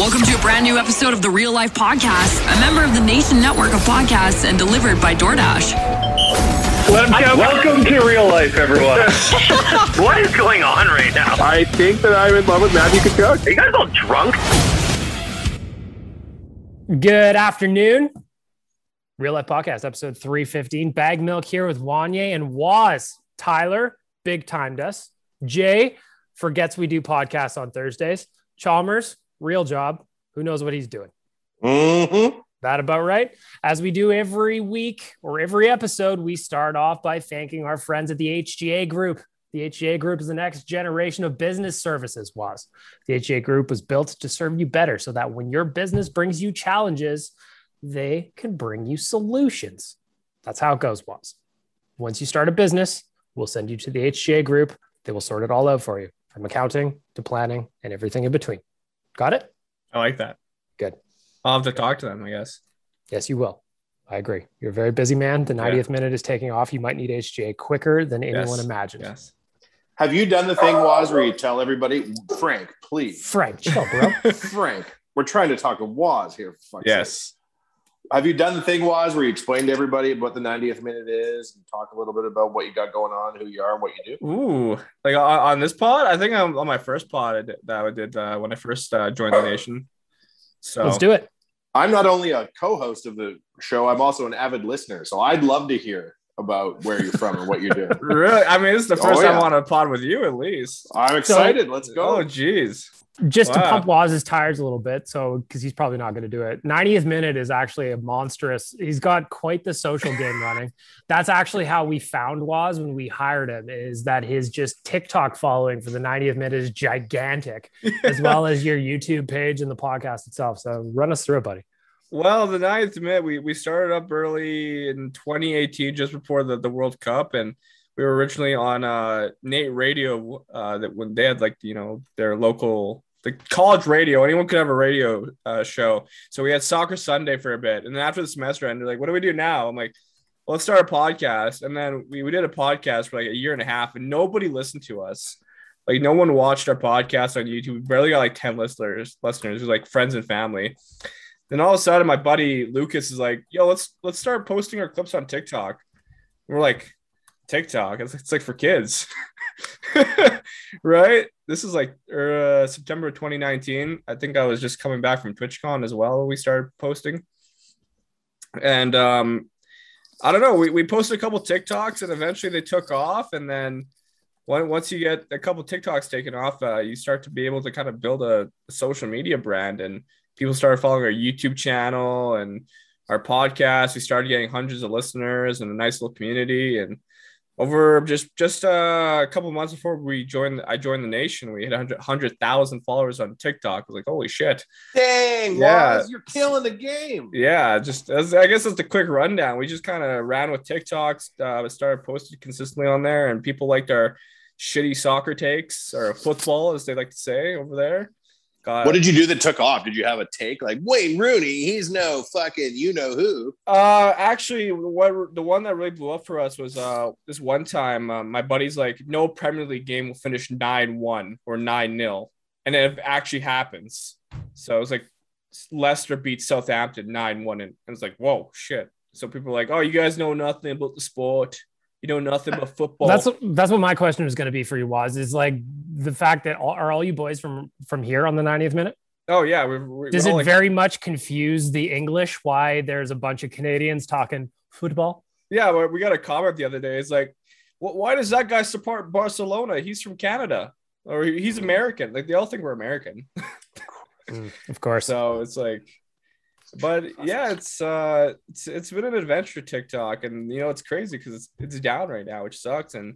Welcome to a brand new episode of the Real Life Podcast, a member of the Nation Network of Podcasts and delivered by DoorDash. Welcome to Real Life, everyone. What is going on right now? I think that I'm in love with Matthew Tkachuk. Are you guys all drunk? Good afternoon. Real Life Podcast, episode 315. Baggedmilk here with Wanye and Waz. Tyler, big timed us. Jay forgets we do podcasts on Thursdays. Chalmers, real job. Who knows what he's doing? Mm-hmm. That about right? As we do every week or every episode, we start off by thanking our friends at the HGA Group. The HGA Group is the next generation of business services, Waz. The HGA Group was built to serve you better so that when your business brings you challenges, they can bring you solutions. That's how it goes, Waz. Once you start a business, we'll send you to the HGA Group. They will sort it all out for you, from accounting to planning and everything in between. Got it? I like that. Good. I'll have to talk to them, I guess. Yes, you will. I agree. You're a very busy man. The 90th minute is taking off. You might need HGA quicker than anyone imagined. Yes. Have you done the thing, Waz, where you tell everybody, Frank, please. Frank, chill, bro. Frank, we're trying to talk to Waz here. For fuck's Yes. sake. Have you done the thing, Waz, where you explain to everybody what the 90th minute is and talk a little bit about what you got going on, who you are, and what you do? Ooh, like on this pod? I think I'm on my first pod that I did when I first joined the nation. So Let's do it. I'm not only a co-host of the show, I'm also an avid listener. So I'd love to hear about where you're from and what you're doing. Really? I mean, this is the first time I'm on a pod with you, at least. I'm excited. Let's go. Oh, geez. Just to pump Waz's tires a little bit, so because he's probably not going to do it. 90th minute is actually a monstrous. He's got quite the social game running. That's actually how we found Waz when we hired him. Is that his just TikTok following for the 90th minute is gigantic, as well as your YouTube page and the podcast itself. So run us through it, buddy. Well, the 90th minute, we started up early in 2018, just before the World Cup, and we were originally on Nate Radio. That when they had their local. The college radio, anyone could have a radio show. So we had Soccer Sunday for a bit. And then after the semester ended, like, what do we do now? I'm like, well, let's start a podcast. And then we did a podcast for like a year and a half and nobody listened to us. Like no one watched our podcast on YouTube. We barely got like 10 listeners, who's like friends and family. Then all of a sudden my buddy Lucas is like, yo, let's start posting our clips on TikTok. And we're like, TikTok? It's like for kids. Right? This is like September 2019. I think I was just coming back from TwitchCon as well. We started posting. And I don't know. We posted a couple TikToks and eventually they took off. And then once you get a couple TikToks taken off, you start to be able to kind of build a social media brand. And people started following our YouTube channel and our podcast. We started getting hundreds of listeners and a nice little community. And over just a couple months before I joined the nation, we hit 100,000 followers on TikTok. I was like, holy shit. Dang, yeah. Waz, you're killing the game. Yeah, I guess that's the quick rundown. We just kind of ran with TikToks, started posting consistently on there, and people liked our shitty soccer takes, or football, as they like to say over there. What did you do that took off? Did you have a take like Wayne Rooney? He's no fucking you know who. Actually, the one that really blew up for us was this one time. My buddy's like, no Premier League game will finish 9-1 or 9-0, and it actually happens. So it was like Leicester beats Southampton 9-1, and it's like, whoa, shit. So people are like, oh, you guys know nothing about the sport. You know nothing about football. That's what my question was going to be for you, Waz, is like the fact that are all you boys from here on the 90th minute? Oh, yeah. Does it very much confuse the English why there's a bunch of Canadians talking football? Yeah, we got a comment the other day. It's like, why does that guy support Barcelona? He's from Canada, or he's American. Like, they all think we're American. Of course. So it's like, but yeah, it's been an adventure, TikTok, and it's crazy because it's down right now, which sucks. And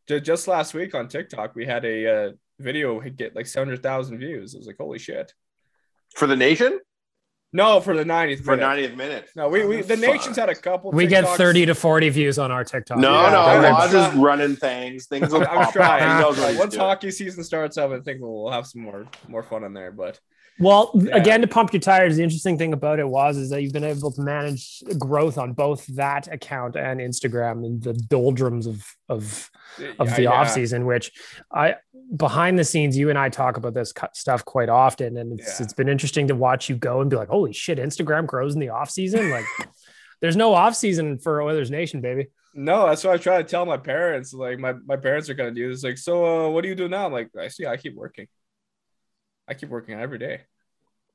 just last week on TikTok, we had a video get like 700,000 views. It was like, holy shit. For the nation? No, for the 90th for minute. 90th minute. No, we the nation's had a couple. We TikToks. get 30 to 40 views on our TikTok. No, Yeah, Waz is running things. Things will I'm pop trying. up. He knows what he's Once doing. hockey season starts up, I think we'll have some more fun on there. But Well, again, to pump your tires, the interesting thing about it is that you've been able to manage growth on both that account and Instagram in the doldrums of the off season, which behind the scenes, you and I talk about this stuff quite often. And it's been interesting to watch you go and be like, holy shit, Instagram grows in the off season. Like there's no off season for Oilers Nation, baby. No, that's what I try to tell my parents. Like my parents are going to do this. Like, so what do you do now? I'm like, I keep working. I keep working every day.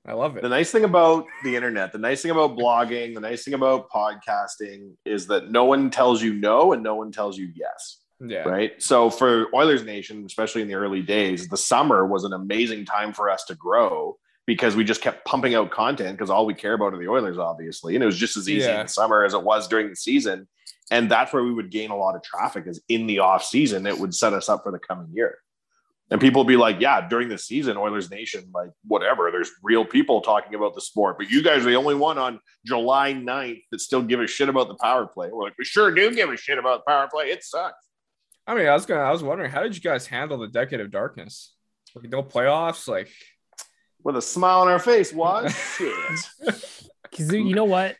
I love it. The nice thing about the internet, the nice thing about blogging, the nice thing about podcasting is that no one tells you no and no one tells you yes. Yeah. Right. So for Oilers Nation, especially in the early days, the summer was an amazing time for us to grow because we just kept pumping out content because all we care about are the Oilers, obviously. And it was just as easy in the summer as it was during the season. And that's where we would gain a lot of traffic is in the off season. It would set us up for the coming year. And people will be like, yeah, during the season, Oilers Nation, like whatever, there's real people talking about the sport. But you guys are the only one on July 9th that still give a shit about the power play. We're like, we sure do give a shit about the power play. It sucks. I mean, I was wondering, how did you guys handle the decade of darkness? Like no playoffs, like with a smile on our face. What? Shit. Because you know what?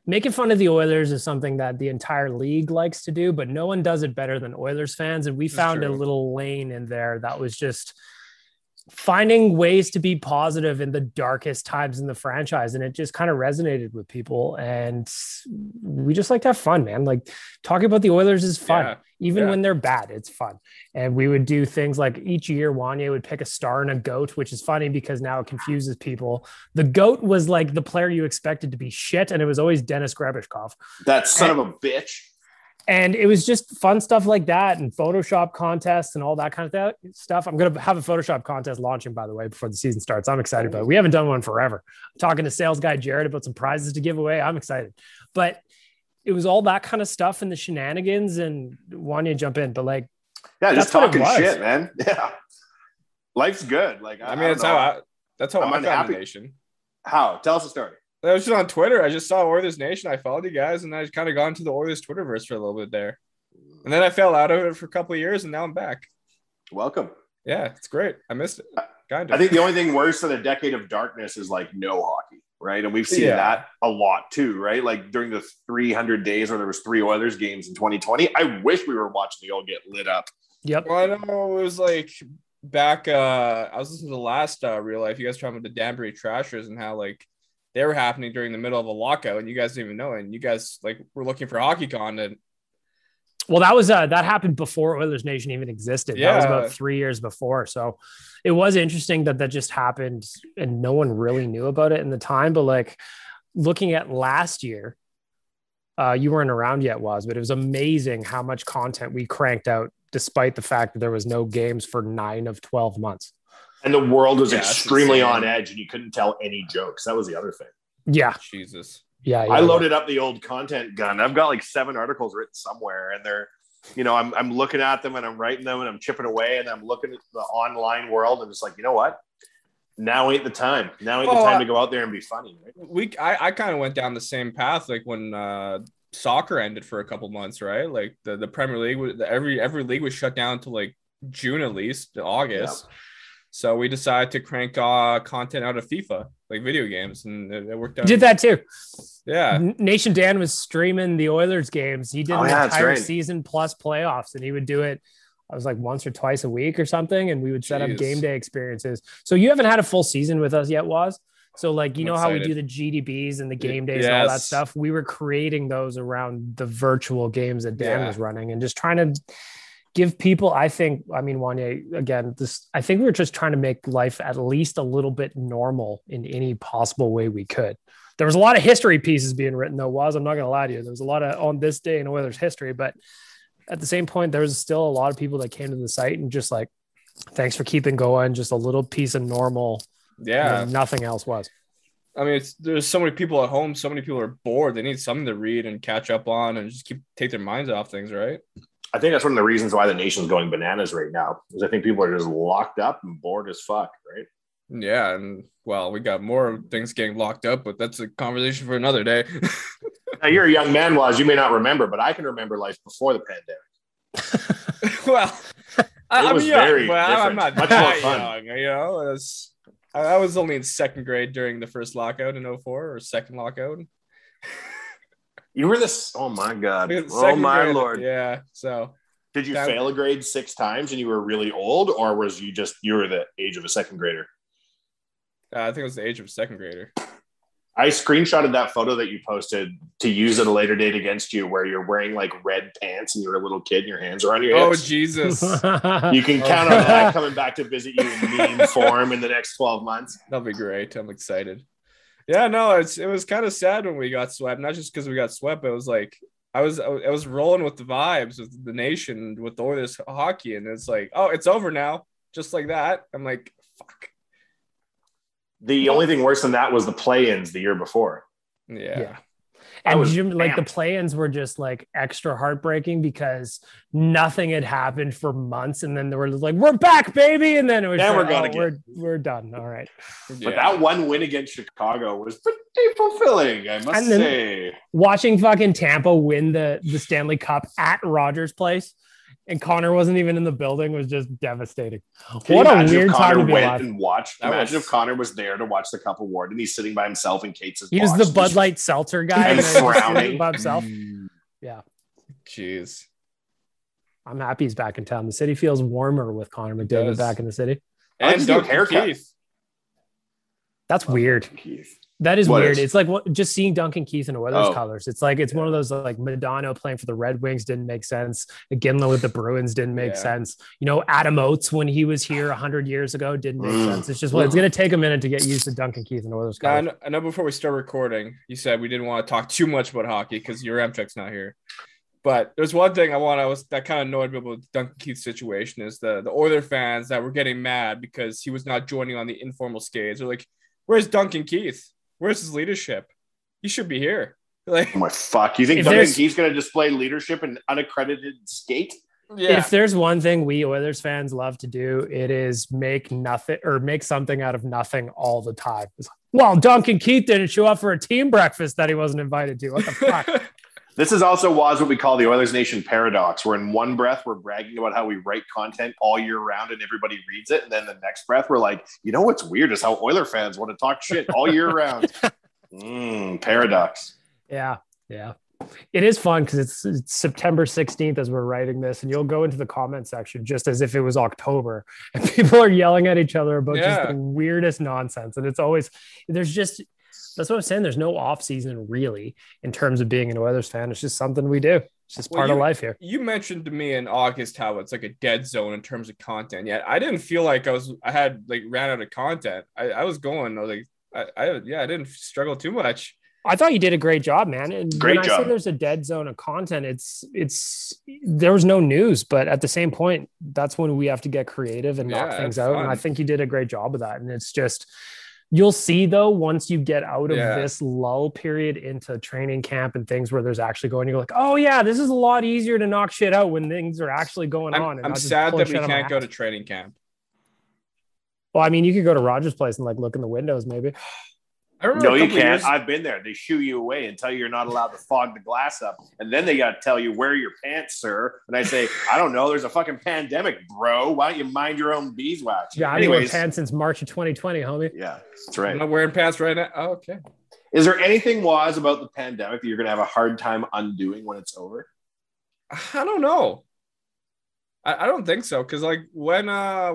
Making fun of the Oilers is something that the entire league likes to do, but no one does it better than Oilers fans. And we found a little lane in there that was just finding ways to be positive in the darkest times in the franchise. And it just kind of resonated with people. And we just like to have fun, man. Like talking about the Oilers is fun. Even when they're bad, it's fun. And we would do things like each year, Wanye would pick a star and a goat, which is funny because now it confuses people. The goat was like the player you expected to be shit. And it was always Dennis Grebishkov. That son of a bitch. And it was just fun stuff like that and Photoshop contests and all that kind of stuff. I'm going to have a Photoshop contest launching, by the way, before the season starts. I'm excited about it. We haven't done one forever. I'm talking to sales guy Jared about some prizes to give away. I'm excited. But it was all that kind of stuff and the shenanigans and wanting to jump in. But like, just talking shit, man. Yeah. Life's good. Like, I mean, that's how I found the nation. How? Tell us a story. I was just on Twitter. I just saw Oilers Nation. I followed you guys, and I just kind of got into the Oilers Twitterverse for a little bit there. And then I fell out of it for a couple of years, and now I'm back. Welcome. Yeah, it's great. I missed it. Kind of. I think the only thing worse than a decade of darkness is like no hockey, right? And we've seen that a lot too, right? Like during the 300 days where there was 3 Oilers games in 2020, I wish we were watching the all get lit up. Yep. Well, I know it was like back. I was listening to the last Real Life. You guys talking about the Danbury Trashers and how like they were happening during the middle of a lockout, and you guys didn't even know. And you guys like were looking for hockey content. Well, that was that happened before Oilers Nation even existed. Yeah. That was about 3 years before. So it was interesting that just happened and no one really knew about it in the time. But like looking at last year, you weren't around yet, but it was amazing how much content we cranked out despite the fact that there was no games for 9 of 12 months. And the world was extremely on edge and you couldn't tell any jokes. That was the other thing. Yeah. Jesus. Yeah. I loaded up the old content gun. I've got like 7 articles written somewhere and they're, I'm looking at them and I'm writing them and I'm chipping away and I'm looking at the online world and it's like, you know what? Now ain't the time. Now ain't the time to go out there and be funny. Right? I kind of went down the same path. Like when soccer ended for a couple months, right? Like the Premier League, every league was shut down to like June, at least August. Yeah. So we decided to crank content out of FIFA, like video games, and it worked out. Did that too. Yeah. Nation Dan was streaming the Oilers games. He did an entire season plus playoffs, and he would do it, I was like once or twice a week or something, and we would set up game day experiences. So you haven't had a full season with us yet, Waz? So like, I'm how we do the GDBs and the game days and all that stuff? We were creating those around the virtual games that Dan was running and just trying to give people, Wanye, again, I think we were just trying to make life at least a little bit normal in any possible way we could. There was a lot of history pieces being written though, I'm not going to lie to you. There was a lot of on this day in Oilers history, but at the same point, there was still a lot of people that came to the site and just like, thanks for keeping going. Just a little piece of normal. Yeah. Nothing else was. I mean, there's so many people at home. So many people are bored. They need something to read and catch up on and just take their minds off things. Right. I think that's one of the reasons why the nation's going bananas right now, is I think people are just locked up and bored as fuck, right? Yeah, and well, we got more things getting locked up, but that's a conversation for another day. Now, you're a young man, Waz. You may not remember, but I can remember life before the pandemic. Well, I'm was young, very but I'm different. not Much that more fun. young. I was only in second grade during the first lockout in 2004 or second lockout. You were this. Oh my God. Oh Second my grade, Lord. Yeah. So did you fail a grade 6 times and you were really old, or was you were the age of a second grader? I think it was the age of a second grader. I screenshotted that photo that you posted to use at a later date against you, where you're wearing like red pants and you're a little kid and your hands are on your hips. Oh, Jesus. You can count on that coming back to visit you in meme form in the next 12 months. That'll be great. I'm excited. Yeah, no, it was kind of sad when we got swept. Not just because we got swept, but it was like I was rolling with the vibes with the nation, with the Oilers hockey, and it's like, oh, it's over now, just like that. I'm like, fuck. The only thing worse than that was the play-ins the year before. Yeah. And the play-ins were just like extra heartbreaking because nothing had happened for months, and then they were like, "We're back, baby!" And then it was we're done. All right. But that one win against Chicago was pretty fulfilling, I must say. Watching fucking Tampa win the Stanley Cup at Rogers Place, and Connor wasn't even in the building, was just devastating. What a weird time to be alive. And watched. Imagine if Connor was there to watch the Cup award and he's sitting by himself in Kate's. He was the Bud Light seltzer guy and frowning by himself. Yeah. Jeez. I'm happy he's back in town. The city feels warmer with Connor McDavid back in the city. And Duncan Keith. That's weird. That is weird. It's like just seeing Duncan Keith in Oilers colors. It's like one of those like Madonna playing for the Red Wings didn't make sense. Ginla with the Bruins didn't make sense. You know, Adam Oates when he was here 100 years ago didn't make sense. It's just it's going to take a minute to get used to Duncan Keith in Oilers colors. I know before we start recording, you said we didn't want to talk too much about hockey because your Amtrak's not here. But there's one thing that kind of annoyed me about Duncan Keith's situation is the Oilers fans that were getting mad because he was not joining on the informal skates. They're like, where's Duncan Keith? Where's his leadership? He should be here. Like, oh my fuck! You think Duncan Keith's going to display leadership in unaccredited skate? Yeah. If there's one thing we Oilers fans love to do, it is make something out of nothing all the time. Well, Duncan Keith didn't show up for a team breakfast that he wasn't invited to. What the fuck? This is also what we call the Oilers Nation paradox, where in one breath we're bragging about how we write content all year round and everybody reads it, and then the next breath we're like, you know what's weird is how Oiler fans want to talk shit all year round. Paradox. Yeah. It is fun because it's September 16th as we're writing this, and you'll go into the comment section just as if it was October, and people are yelling at each other about just the weirdest nonsense, and it's always that's what I'm saying. There's no off season really in terms of being an Oilers fan. It's just something we do. It's just part of life here. You mentioned to me in August how it's like a dead zone in terms of content. Yet I didn't feel like I had ran out of content. I was going. I was like, I didn't struggle too much. I thought you did a great job, man. And great when job. I say there's a dead zone of content, there was no news, but at the same point, that's when we have to get creative and knock things out. Fun. And I think you did a great job of that. And it's just. You'll see, though, once you get out of this lull period into training camp and things where there's actually going, you're like, oh, yeah, this is a lot easier to knock shit out when things are actually going on. And I'm sad that we can't go to training camp. Well, I mean, you could go to Rogers Place and like look in the windows, maybe. No, you can't. I've been there. They shoo you away and tell you you're not allowed to fog the glass up. And then they got to tell you, wear your pants, sir. And I say, I don't know. There's a fucking pandemic, bro. Why don't you mind your own beeswax? Yeah, I've been wearing pants since March of 2020, homie. Yeah, that's right. I'm not wearing pants right now. Oh, okay. Is there anything, Waz, about the pandemic that you're going to have a hard time undoing when it's over? I don't know. I don't think so. Cause like when our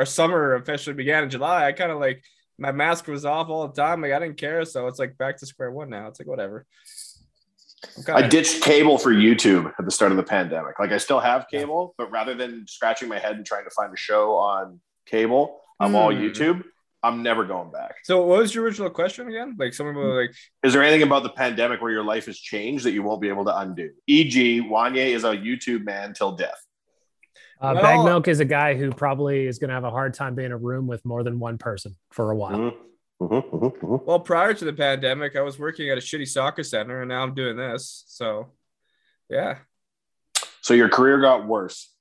summer officially began in July, I kind of like my mask was off all the time. Like I didn't care. So it's like back to square one now. It's like, whatever. I ditched cable for YouTube at the start of the pandemic. Like I still have cable, but rather than scratching my head and trying to find a show on cable, I'm all YouTube. I'm never going back. So what was your original question again? Like someone was like, is there anything about the pandemic where your life has changed that you won't be able to undo? E.g., Wanye is a YouTube man till death. Baggedmilk is a guy who probably is going to have a hard time being in a room with more than one person for a while. Well, prior to the pandemic, I was working at a shitty soccer center, and now I'm doing this. So, yeah. So your career got worse.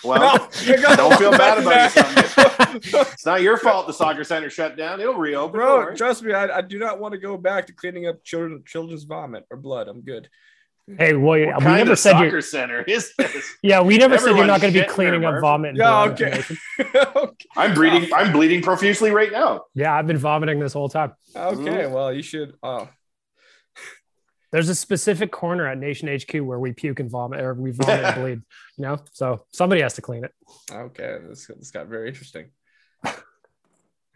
Well, don't feel bad about yourself. It's not your fault the soccer center shut down. It'll reopen. Bro, trust me, I do not want to go back to cleaning up children's vomit or blood. I'm good. Hey, well, we never said soccer center is this? Yeah, we never said you're not going to be cleaning up vomit. Yeah, okay. Okay. I'm bleeding profusely right now. Yeah, I've been vomiting this whole time. Okay, well, you should. There's a specific corner at Nation HQ where we puke and vomit, or we vomit and bleed. So somebody has to clean it. Okay, this got very interesting.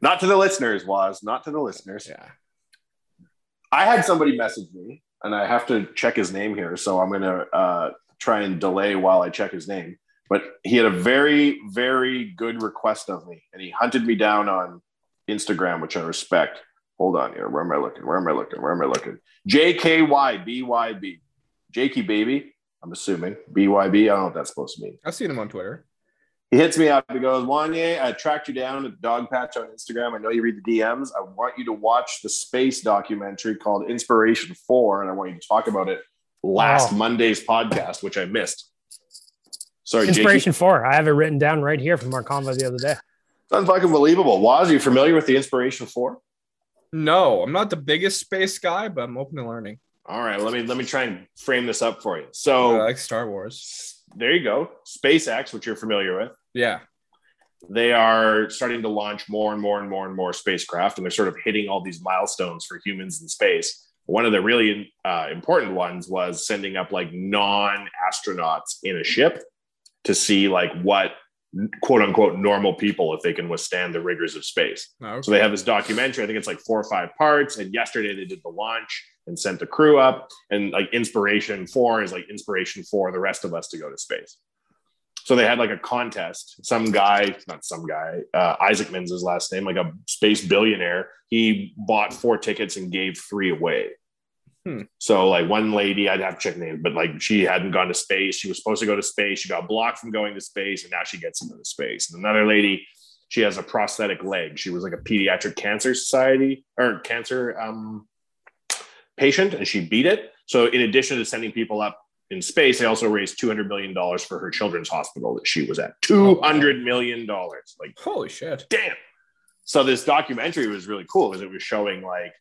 Not to the listeners, Waz. Not to the listeners. Yeah. I had somebody message me, and I have to check his name here, so I'm going to try and delay while I check his name. But he had a very, very good request of me, and he hunted me down on Instagram, which I respect. Hold on here. Where am I looking? JKYBYB. Jakey baby. I'm assuming. BYB. I don't know what that's supposed to mean. I've seen him on Twitter. He hits me up. He goes, Wanye, I tracked you down at the dog patch on Instagram. I know you read the DMs. I want you to watch the space documentary called Inspiration 4, and I want you to talk about it last Monday's podcast, which I missed. Sorry, Inspiration 4. I have it written down right here from our convo the other day. It's unfucking believable. Waz, are you familiar with the Inspiration 4? No, I'm not the biggest space guy, but I'm open to learning. All right, let me try and frame this up for you. So, I like Star Wars. There you go. SpaceX, which you're familiar with. Yeah. They are starting to launch more and more spacecraft, and they're sort of hitting all these milestones for humans in space. One of the really important ones was sending up like non-astronauts in a ship to see like what quote unquote normal people, if they can withstand the rigors of space. Okay. So they have this documentary, I think it's like 4 or 5 parts. And yesterday they did the launch and sent the crew up, and like Inspiration 4 is like inspiration for the rest of us to go to space. So they had like a contest. Isaacman's his last name, like a space billionaire. He bought 4 tickets and gave 3 away. So like one lady, I'd have to check names, but like she hadn't gone to space. She was supposed to go to space. She got blocked from going to space, and now she gets into space. And another lady, she has a prosthetic leg. She was like a pediatric cancer patient, and she beat it. So in addition to sending people up in space, they also raised $200 million for her children's hospital that she was at. $200 million. Like, holy shit. Damn. So this documentary was really cool because it was showing like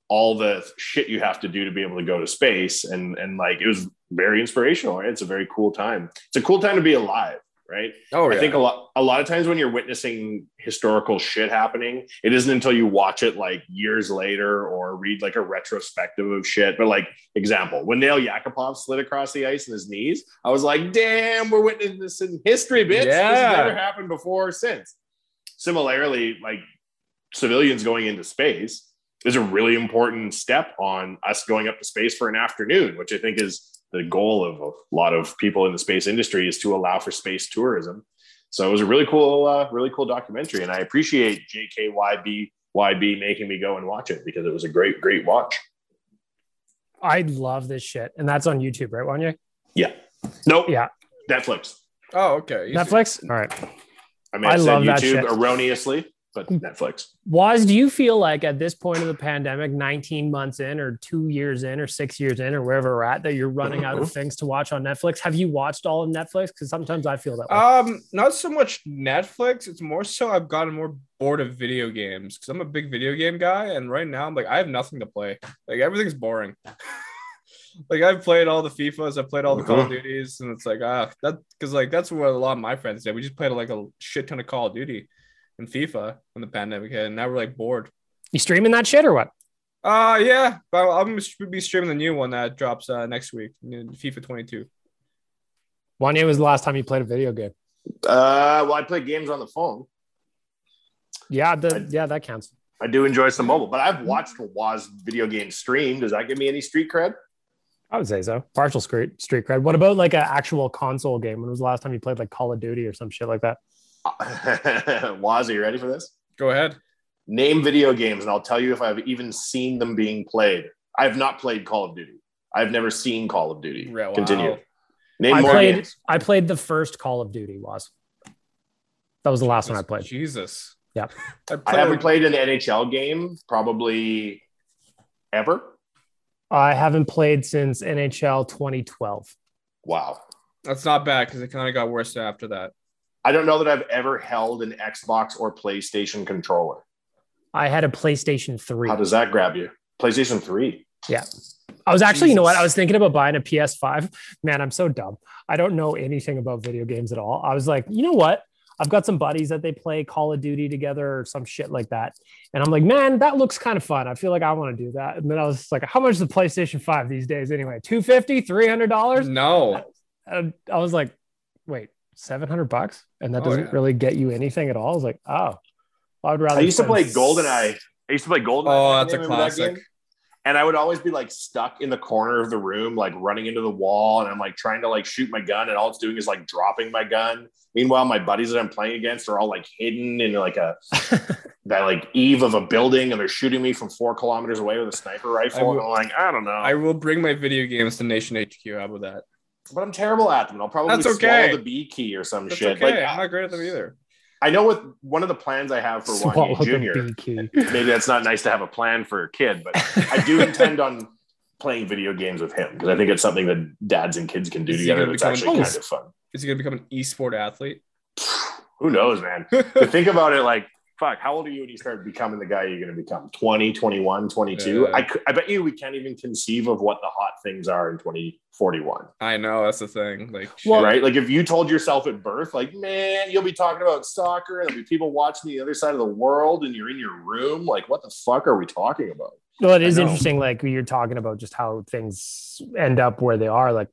all the shit you have to do to be able to go to space. And like, it was very inspirational. Right? It's a very cool time. It's a cool time to be alive. Right. Oh, yeah. I think a lot of times when you're witnessing historical shit happening, it isn't until you watch it like years later or read like a retrospective of shit. But like, example, when Nail Yakupov slid across the ice in his knees, I was like, damn, we're witnessing this in history, bitch. Yeah. This has never happened before or since. Similarly, like civilians going into space is a really important step on us going up to space for an afternoon, which I think is the goal of a lot of people in the space industry, is to allow for space tourism. So it was a really cool documentary. And I appreciate JKYBYB making me go and watch it, because it was a great watch. I love this shit. And that's on YouTube, right, Wanye? Yeah. Nope. Yeah. Netflix. Oh, okay. Netflix? All right. I may have said YouTube erroneously, but Netflix. Waz, do you feel like at this point of the pandemic, 19 months in or 2 years in or 6 years in or wherever we're at, that you're running out of things to watch on Netflix? Have you watched all of Netflix? Because sometimes I feel that way. Not so much Netflix. It's more so I've gotten more bored of video games, because I'm a big video game guy. And right now I'm like, I have nothing to play. Like, everything's boring. Like, I've played all the FIFAs, I've played all the Call of Duties, and it's like, because like that's what a lot of my friends did. We just played like a shit ton of Call of Duty and FIFA when the pandemic hit, and now we're like bored. You streaming that shit or what? Yeah, but I'm gonna be streaming the new one that drops next week, FIFA 22. Wanye, was the last time you played a video game? Well, I play games on the phone. Yeah, that counts. I do enjoy some mobile, but I've watched Waz video game stream. Does that give me any street cred? I would say so. Partial street cred. What about like an actual console game? When was the last time you played like Call of Duty or some shit like that? Waz, are you ready for this? Go ahead. Name video games, and I'll tell you if I've even seen them being played. I have not played Call of Duty. I've never seen Call of Duty. Wow. Continue. Name more games. I played the first Call of Duty. That was the last one I played. Jesus. Yeah. I haven't played an NHL game probably ever. I haven't played since NHL 2012. Wow. That's not bad because it kind of got worse after that. I don't know that I've ever held an Xbox or PlayStation controller. I had a PlayStation 3. How does that grab you? PlayStation 3. Yeah. I was actually, you know what? I was thinking about buying a PS5. Man, I'm so dumb. I don't know anything about video games at all. I was like, you know what? I've got some buddies that they play Call of Duty together or some shit like that. And I'm like, man, that looks kind of fun. I feel like I want to do that. And then I was just like, how much is the PlayStation 5 these days anyway? $250, $300? No. I was like, wait, $700? And that doesn't really get you anything at all. I was like, oh, I would rather. I used to play GoldenEye. Oh, that's a classic. And I would always be like stuck in the corner of the room, like running into the wall. And I'm like trying to like shoot my gun. And all it's doing is like dropping my gun. Meanwhile, my buddies that I'm playing against are all like hidden in like that like eave of a building. And they're shooting me from 4 kilometers away with a sniper rifle. And I'm like, I don't know. I will bring my video games to Nation HQ. How about that? But I'm terrible at them. I'll probably swallow the B key or some shit. Okay. Like, I'm not great at them either. I know with one of the plans I have for Wanye Jr. Maybe that's not nice to have a plan for a kid, but I do intend on playing video games with him because I think it's something that dads and kids can do together. That's actually kind of fun. Is he going to become an esport athlete? Who knows, man? To think about it, like, fuck, how old are you when you start becoming the guy you're going to become? 20, 21, 22? Yeah. I bet you we can't even conceive of what the hot things are in 2041. I know, that's the thing. Like, well, right? Like, if you told yourself at birth, like, man, you'll be talking about soccer and there'll be people watching the other side of the world and you're in your room. Like, what the fuck are we talking about? Well, it is interesting. Like, you're talking about just how things end up where they are. Like,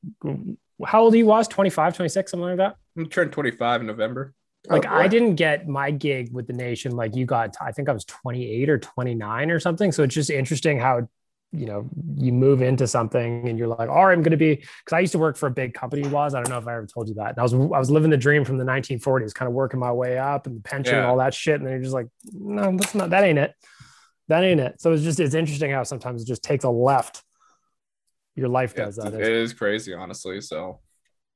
how old he was? 25, 26, something like that? I'm turned 25 in November. Like, I didn't get my gig with the Nation. Like, you got, I think I was 28 or 29 or something. So it's just interesting how, you know, you move into something and you're like, all right, I'm going to be, because I used to work for a big company. I don't know if I ever told you that. And I was living the dream from the 1940s, kind of working my way up and the pension and all that shit. And then you're just like, no, that ain't it. That ain't it. So it's interesting how sometimes it just takes a left. Your life does that. It is crazy, honestly. So,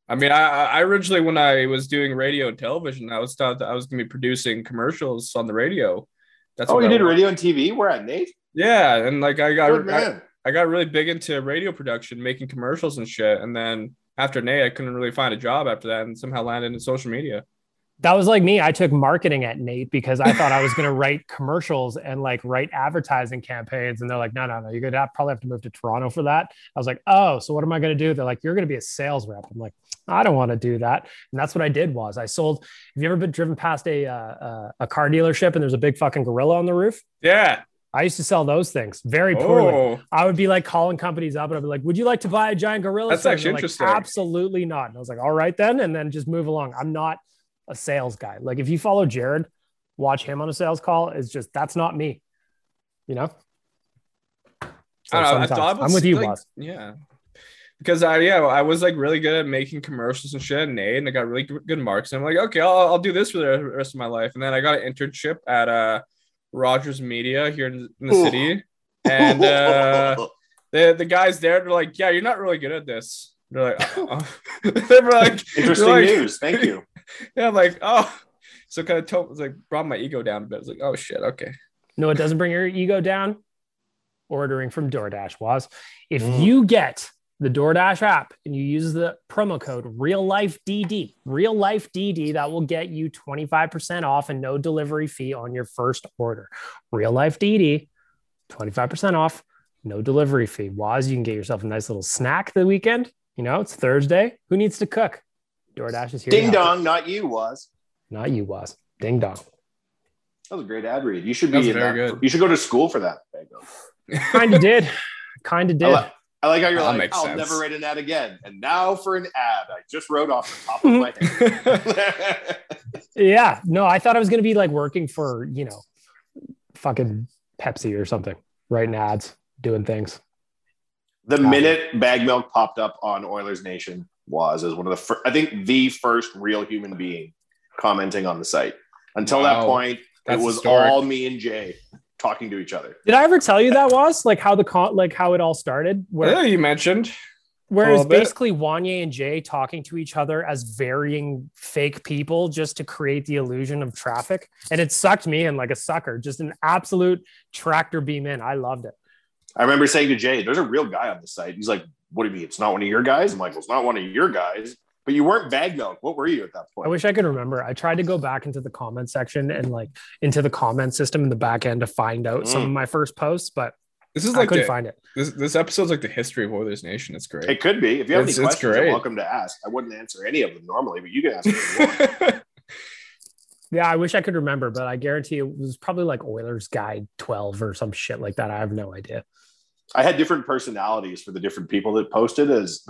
I mean, I originally, when I was doing radio and television, I was thought that I was going to be producing commercials on the radio. That's you did radio and TV? Where at, Nate? Yeah, and like I got really big into radio production, making commercials and shit. And then after Nate, I couldn't really find a job after that, and somehow landed in social media. That was like me. I took marketing at Nate because I thought I was going to write commercials and like write advertising campaigns. And they're like, no, you're going to probably have to move to Toronto for that. I was like, oh, so what am I going to do? They're like, you're going to be a sales rep. I'm like, I don't want to do that. And that's what I did was I sold. Have you ever been driven past a car dealership and there's a big fucking gorilla on the roof? Yeah. I used to sell those things very poorly. I would be like calling companies up and I'd be like, would you like to buy a giant gorilla? That's actually interesting. Like, absolutely not. And I was like, all right then. And then just move along. I'm not a sales guy. Like, if you follow Jared, watch him on a sales call. It's just, that's not me, you know? So I thought I'm with you, like, boss. Yeah. Because I was like really good at making commercials and shit, and I got really good marks. And I'm like, okay, I'll do this for the rest of my life. And then I got an internship at Rogers Media here in the city. And the guys there, they're like, yeah, you're not really good at this. They're like, they were like, interesting news. Thank you. Yeah, I'm like, oh, so kind of like brought my ego down a bit. I was like, oh shit, okay. No, it doesn't bring your ego down. Ordering from DoorDash was. If you get the DoorDash app and you use the promo code RealLifeDD, that will get you 25% off and no delivery fee on your first order. RealLifeDD, 25% off, no delivery fee. Waz, you can get yourself a nice little snack the weekend. You know, it's Thursday. Who needs to cook? DoorDash is here. Ding dong, not you, Waz. Not you, Waz. Ding dong. That was a great ad read. You should be very good. You should go to school for that. Kind of did. I like how you're like, I'll never write an ad again. And now for an ad I just wrote off the top of my head. Yeah. No, I thought I was going to be like working for, you know, fucking Pepsi or something, writing ads, doing things. The minute Baggedmilk popped up on Oilers Nation was as one of the I think the first real human being commenting on the site. Until that point, it was all me and Jay talking to each other. Did I ever tell you that was like how how it all started? Where you mentioned. Whereas basically Wanye and Jay talking to each other as varying fake people just to create the illusion of traffic. And it sucked me in like a sucker, just an absolute tractor beam in. I loved it. I remember saying to Jay, there's a real guy on the site. He's like, what do you mean? It's not one of your guys? I'm like, well, it's not one of your guys. But you weren't Baggedmilk. What were you at that point? I wish I could remember. I tried to go back into the comment section and like into the comment system in the back end to find out some of my first posts, but this is I like couldn't find it. This episode's like the history of Oilers Nation. It's great. It could be. If you have any questions, you're welcome to ask. I wouldn't answer any of them normally, but you can ask if you want. Yeah, I wish I could remember, but I guarantee it was probably like Oilers Guide 12 or some shit like that. I have no idea. I had different personalities for the different people that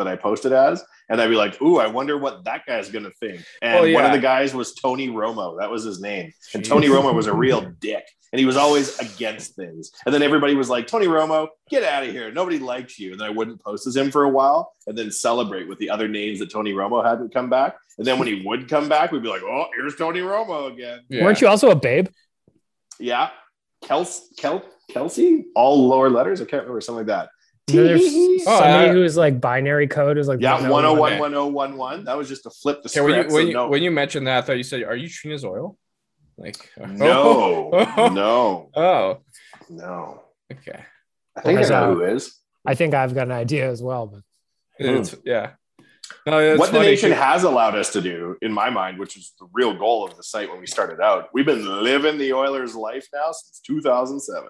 I posted as, and I'd be like, "Ooh, I wonder what that guy's gonna think." And one of the guys was Tony Romo. That was his name. And Tony Romo was a real dick, and he was always against things. And then everybody was like, "Tony Romo, get out of here! Nobody likes you." And then I wouldn't post as him for a while, and then celebrate with the other names that Tony Romo hadn't come back. And then when he would come back, we'd be like, "Oh, here's Tony Romo again." Yeah. Weren't you also a babe? Yeah, Kelsey, all lower letters. I can't remember, something like that. There's somebody who is like binary code is like 1011011. That was just to flip the script. When you mentioned that, I thought you said, "Are you Trina's oil?" Like no. Oh no. Okay. I think I know who is. I think I've got an idea as well, but yeah. No, what the nation has allowed us to do, in my mind, which is the real goal of the site when we started out, we've been living the Oilers' life now since 2007.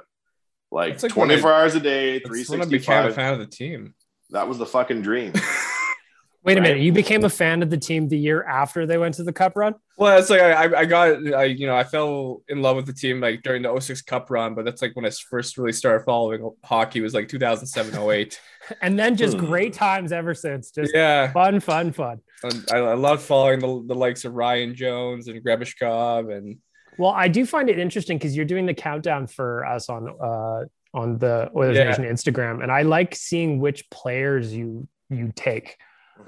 Like 24 hours a day, 365. When I became a fan of the team. That was the fucking dream. Wait a minute, you became a fan of the team the year after they went to the Cup run? Well, it's like I fell in love with the team like during the 06 Cup run, but that's like when I first really started following hockey was like 2007-08. And then just great times ever since. Just fun. I love following the likes of Ryan Jones and Grebishkov and. Well, I do find it interesting because you're doing the countdown for us on the Oilers Nation Instagram, and I like seeing which players you take.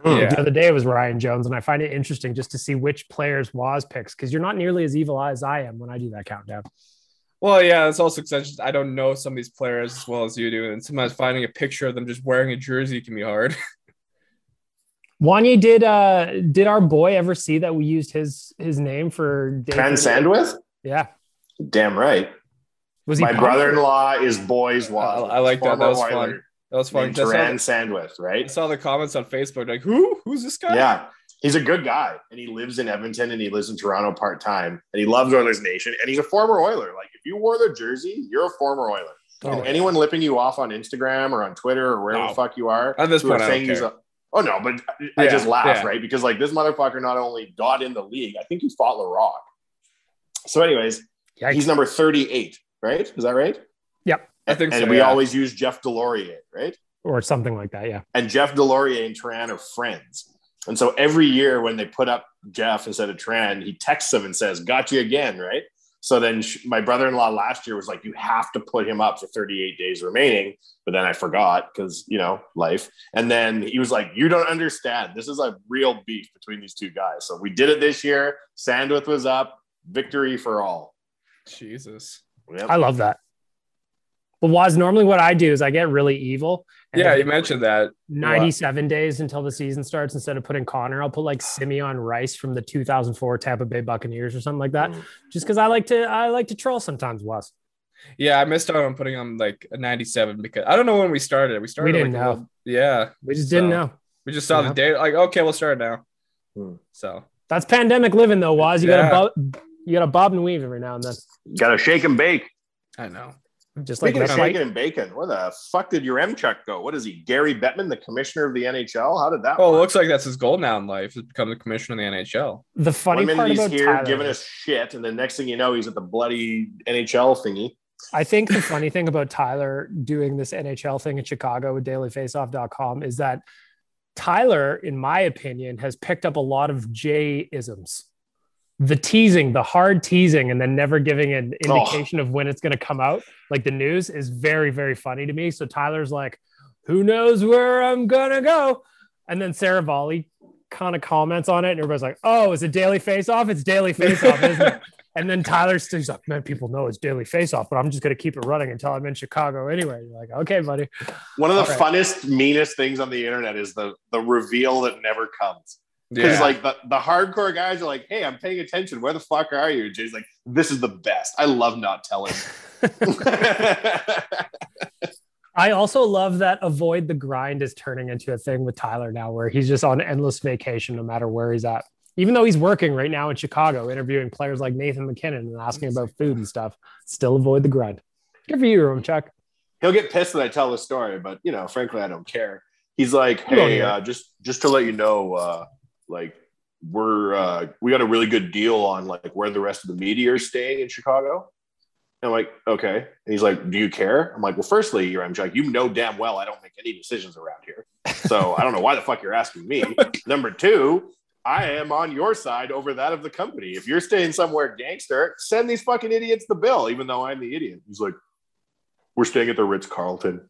The other day it was Ryan Jones, and I find it interesting just to see which players Waz picks because you're not nearly as evil as I am when I do that countdown. Well, yeah, it's also because I don't know some of these players as well as you do, and sometimes finding a picture of them just wearing a jersey can be hard. Wanye, did our boy ever see that we used his name for Tran Sandwith? Yeah. Damn right. Was he my brother-in-law is boys Waz. I like that. That was fun. That was fun. Tran Sandwith, right? I saw the comments on Facebook like, who's this guy? Yeah. He's a good guy, and he lives in Edmonton, and he lives in Toronto part-time, and he loves Oilers Nation, and he's a former Oiler. Like, if you wore the jersey, you're a former Oiler. And anyone lipping you off on Instagram or on Twitter or wherever the fuck you are, at this point, I don't care. Oh, no, but I just laugh, right? Because, like, this motherfucker not only got in the league, I think he fought LaRock. So, anyways, he's number 38, right? Is that right? Yep. I think so. And we always use Jeff Delorier, right? Or something like that, yeah. And Jeff Delorier and Tran are friends. And so every year when they put up Jeff instead of Tran, he texts him and says, "Got you again," right? So then my brother-in-law last year was like, "You have to put him up for 38 days remaining." But then I forgot because, life. And then he was like, "You don't understand. This is a real beef between these two guys." So we did it this year. Sandwith was up. Victory for all. Jesus. Yep. I love that. But Waz, normally what I do is I get really evil. Yeah, you mentioned that. 97 days until the season starts. Instead of putting Connor, I'll put like Simeon Rice from the 2004 Tampa Bay Buccaneers or something like that. Just because I like to troll sometimes, Waz. Yeah, I missed out on putting on like a 97 because I don't know when we started. We didn't know. We just didn't know. We just saw the date. Like, okay, we'll start now. So that's pandemic living, though, Waz. You got to bob and weave every now and then. Got to shake and bake. I know. Just Speaking of shaking and bacon, where the fuck did your Chuck go? What is he, Gary Bettman, the commissioner of the NHL? How did that work? It looks like that's his goal now in life, is become the commissioner of the NHL. The funny part about he's here Tyler, giving us shit, and the next thing you know, he's at the bloody NHL thingy. I think the funny thing about Tyler doing this NHL thing in Chicago with dailyfaceoff.com is that Tyler, in my opinion, has picked up a lot of J-isms. The teasing, the hard teasing, and then never giving an indication of when it's going to come out. Like the news is very, very funny to me. So Tyler's like, who knows where I'm going to go? And then Sarah Volley kind of comments on it. And everybody's like, oh, is it Daily Face-Off? It's Daily Face-Off, isn't it? And then Tyler's like, man, people know it's Daily Face-Off, but I'm just going to keep it running until I'm in Chicago anyway. You're like, okay, buddy. One of the funnest, meanest things on the internet is the reveal that never comes. Because like the hardcore guys are like, hey, I'm paying attention. Where the fuck are you? And Jay's like, this is the best. I love not telling. I also love that avoid the grind is turning into a thing with Tyler now, where he's just on endless vacation no matter where he's at. Even though he's working right now in Chicago, interviewing players like Nathan McKinnon and asking about food and stuff, still avoid the grind. Good for you, Romchuk. He'll get pissed when I tell the story, but frankly, I don't care. He's like, hey, just to let you know, like we got a really good deal on like where the rest of the media are staying in Chicago. And I'm like, okay. And he's like, do you care? I'm like, well, firstly, you're like, you know damn well I don't make any decisions around here. So I don't know why the fuck you're asking me. Number two, I am on your side over that of the company. If you're staying somewhere gangster, send these fucking idiots the bill, even though I'm the idiot. He's like, we're staying at the Ritz-Carlton.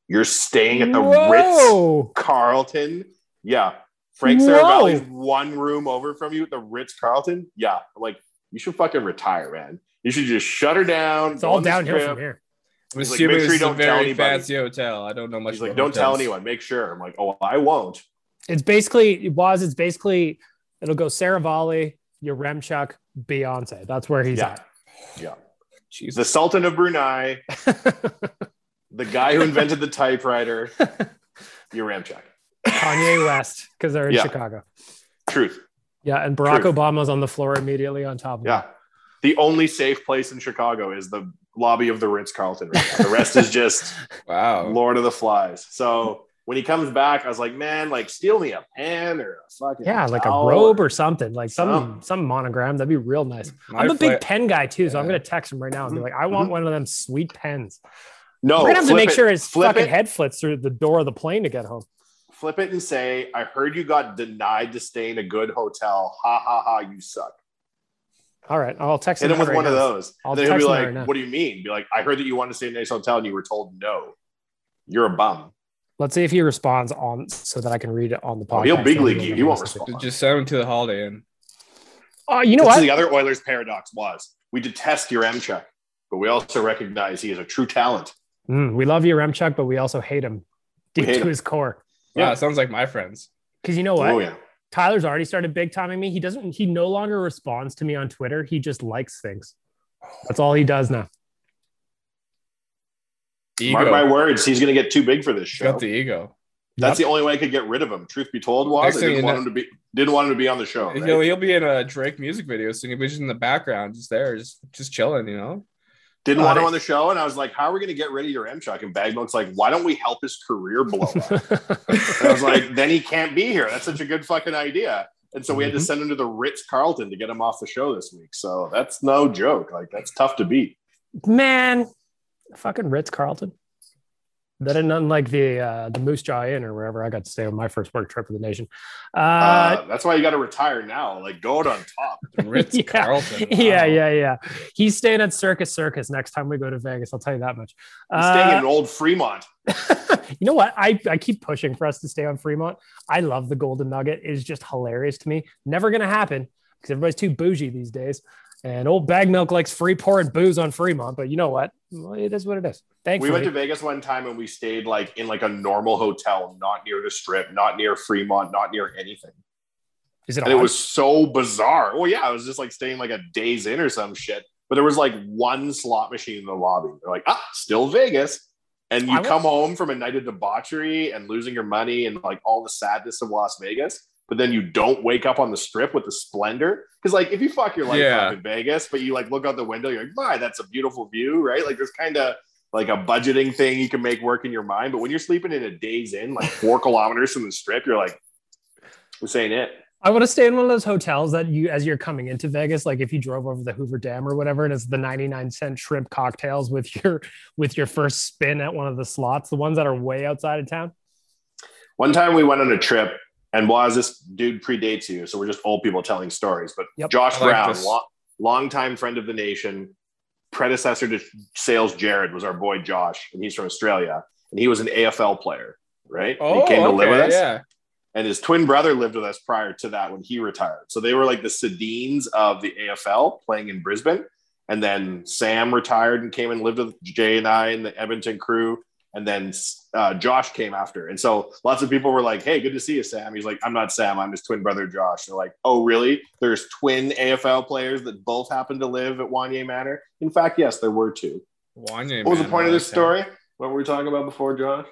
You're staying at the Ritz-Carlton? Yeah. Frank Saravalli's one room over from you at the Ritz-Carlton? Yeah. I'm like, you should fucking retire, man. You should just shut her down. It's all downhill from here. I'm assuming it's a very fancy hotel. I don't know much. He's like, don't tell anyone. Make sure. I'm like, oh, I won't. It's basically, it'll go Saravalli, Yaremchuk, Beyonce. That's where he's at. Yeah. Jeez. The Sultan of Brunei, the guy who invented the typewriter, Yaremchuk. Kanye West, because they're in Chicago. Truth. Yeah, and Barack Obama's on the floor immediately on top of it. Yeah. The only safe place in Chicago is the lobby of the Ritz-Carlton right now. The rest is just Lord of the Flies. So when he comes back, I was like, man, like steal me a pen or a fucking like a robe or something, like some monogram. That'd be real nice. I'm a big pen guy too, so I'm gonna text him right now and be like, I want one of them sweet pens. No, we're gonna have to make sure his fucking head flits through the door of the plane to get home. Flip it and say, I heard you got denied to stay in a good hotel. Ha ha ha, you suck. All right, I'll text him. Hit him with one of those. And then he'll be like, what do you mean? Be like, I heard that you wanted to stay in a nice hotel and you were told no. You're a bum. Let's see if he responds on so that I can read it on the podcast. He'll big league you. He won't respond. Just send him to the Holiday Inn. You know what? The other Oilers paradox was we detest Yaremchuk, but we also recognize he is a true talent. We love Yaremchuk, but we also hate him deep to his core. Yeah, it sounds like my friends. Because you know what? Oh, yeah. Tyler's already started big timing me. He no longer responds to me on Twitter. He just likes things. That's all he does now. Ego. Mark my words, he's going to get too big for this show. He's got the ego. That's the only way I could get rid of him. Truth be told, I didn't want him to be on the show. Right? He'll be in a Drake music video singing, but just in the background, just there, just chilling, Didn't want him on the show, and I was like, how are we going to get rid of your Yaremchuk? And Baggedmilk's like, why don't we help his career blow up? And I was like, then he can't be here. That's such a good fucking idea. And so we had to send him to the Ritz-Carlton to get him off the show this week. So that's no joke. Like, that's tough to beat. Man, fucking Ritz-Carlton. That ain't nothing like the Moose Jaw Inn or wherever I got to stay on my first work trip for the nation. That's why you got to retire now. Like, go out on top. Ritz-Carlton. Yeah. Wow. Yeah. He's staying at Circus next time we go to Vegas. I'll tell you that much. He's staying in old Fremont. You know what? I keep pushing for us to stay on Fremont. I love the Golden Nugget. It is just hilarious to me. Never going to happen because everybody's too bougie these days. And old Baggedmilk likes free pouring booze on Fremont. But you know what? Well, it is what it is. Thankfully. We went to Vegas one time and we stayed like in like a normal hotel, not near the Strip, not near Fremont, not near anything. It was so bizarre. Well, yeah, I was just like staying like a Days Inn or some shit. But there was like one slot machine in the lobby. They're like, still Vegas. And you come home from a night of debauchery and losing your money and like all the sadness of Las Vegas. But then you don't wake up on the Strip with the splendor. Because like if you fuck your life up in Vegas, but you like look out the window, you're like, my, that's a beautiful view, right? Like there's kind of like a budgeting thing you can make work in your mind. But when you're sleeping in a Days Inn, like 4 kilometers from the Strip, you're like, this ain't it. I want to stay in one of those hotels that you, as you're coming into Vegas, like if you drove over the Hoover Dam or whatever, and it's the 99-cent shrimp cocktails with your first spin at one of the slots, the ones that are way outside of town. One time we went on a trip. And Waz, this dude predates you, so we're just old people telling stories. But Josh Brown, longtime friend of the nation, predecessor to Sales Jared, was our boy Josh, and he's from Australia. And he was an AFL player, right? Oh, he came to live with us. Yeah. And his twin brother lived with us prior to that when he retired. So they were like the Sedines of the AFL playing in Brisbane. And then Sam retired and came and lived with Jay and I and the Edmonton crew. And then Josh came after. And so lots of people were like, hey, good to see you, Sam. He's like, I'm not Sam. I'm his twin brother, Josh. They're like, oh, really? There's twin AFL players that both happen to live at Wanye Manor? In fact, yes, there were 2. Wanye what was the point of this story? What were we talking about before, Josh?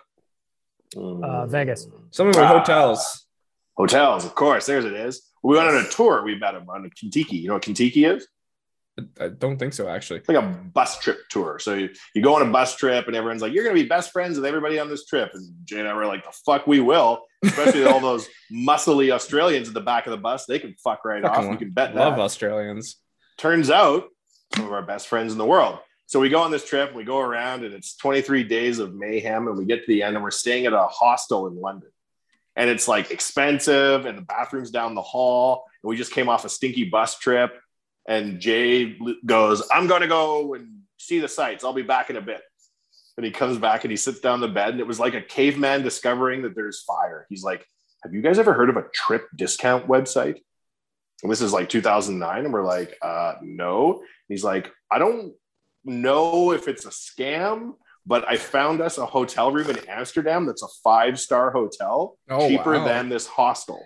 Vegas. Something with hotels. Hotels, of course. There's it is. We went on a tour. We met him on a Kentucky. You know what Kentucky is? I don't think so, actually. It's like a bus trip tour. So you go on a bus trip and everyone's like, you're going to be best friends with everybody on this trip. And Jay and I were like, the fuck we will. Especially all those muscly Australians at the back of the bus. They can fuck right off. You can bet that. Love Australians. Turns out, some of our best friends in the world. So we go on this trip, we go around, and it's 23 days of mayhem. And we get to the end and we're staying at a hostel in London. And it's like expensive and the bathroom's down the hall. And we just came off a stinky bus trip. And Jay goes, I'm going to go and see the sights. I'll be back in a bit. And he comes back and he sits down on the bed. And it was like a caveman discovering that there's fire. He's like, have you guys ever heard of a trip discount website? And this is like 2009. And we're like, no. And he's like, I don't know if it's a scam, but I found us a hotel room in Amsterdam that's a 5-star hotel, cheaper than this hostel.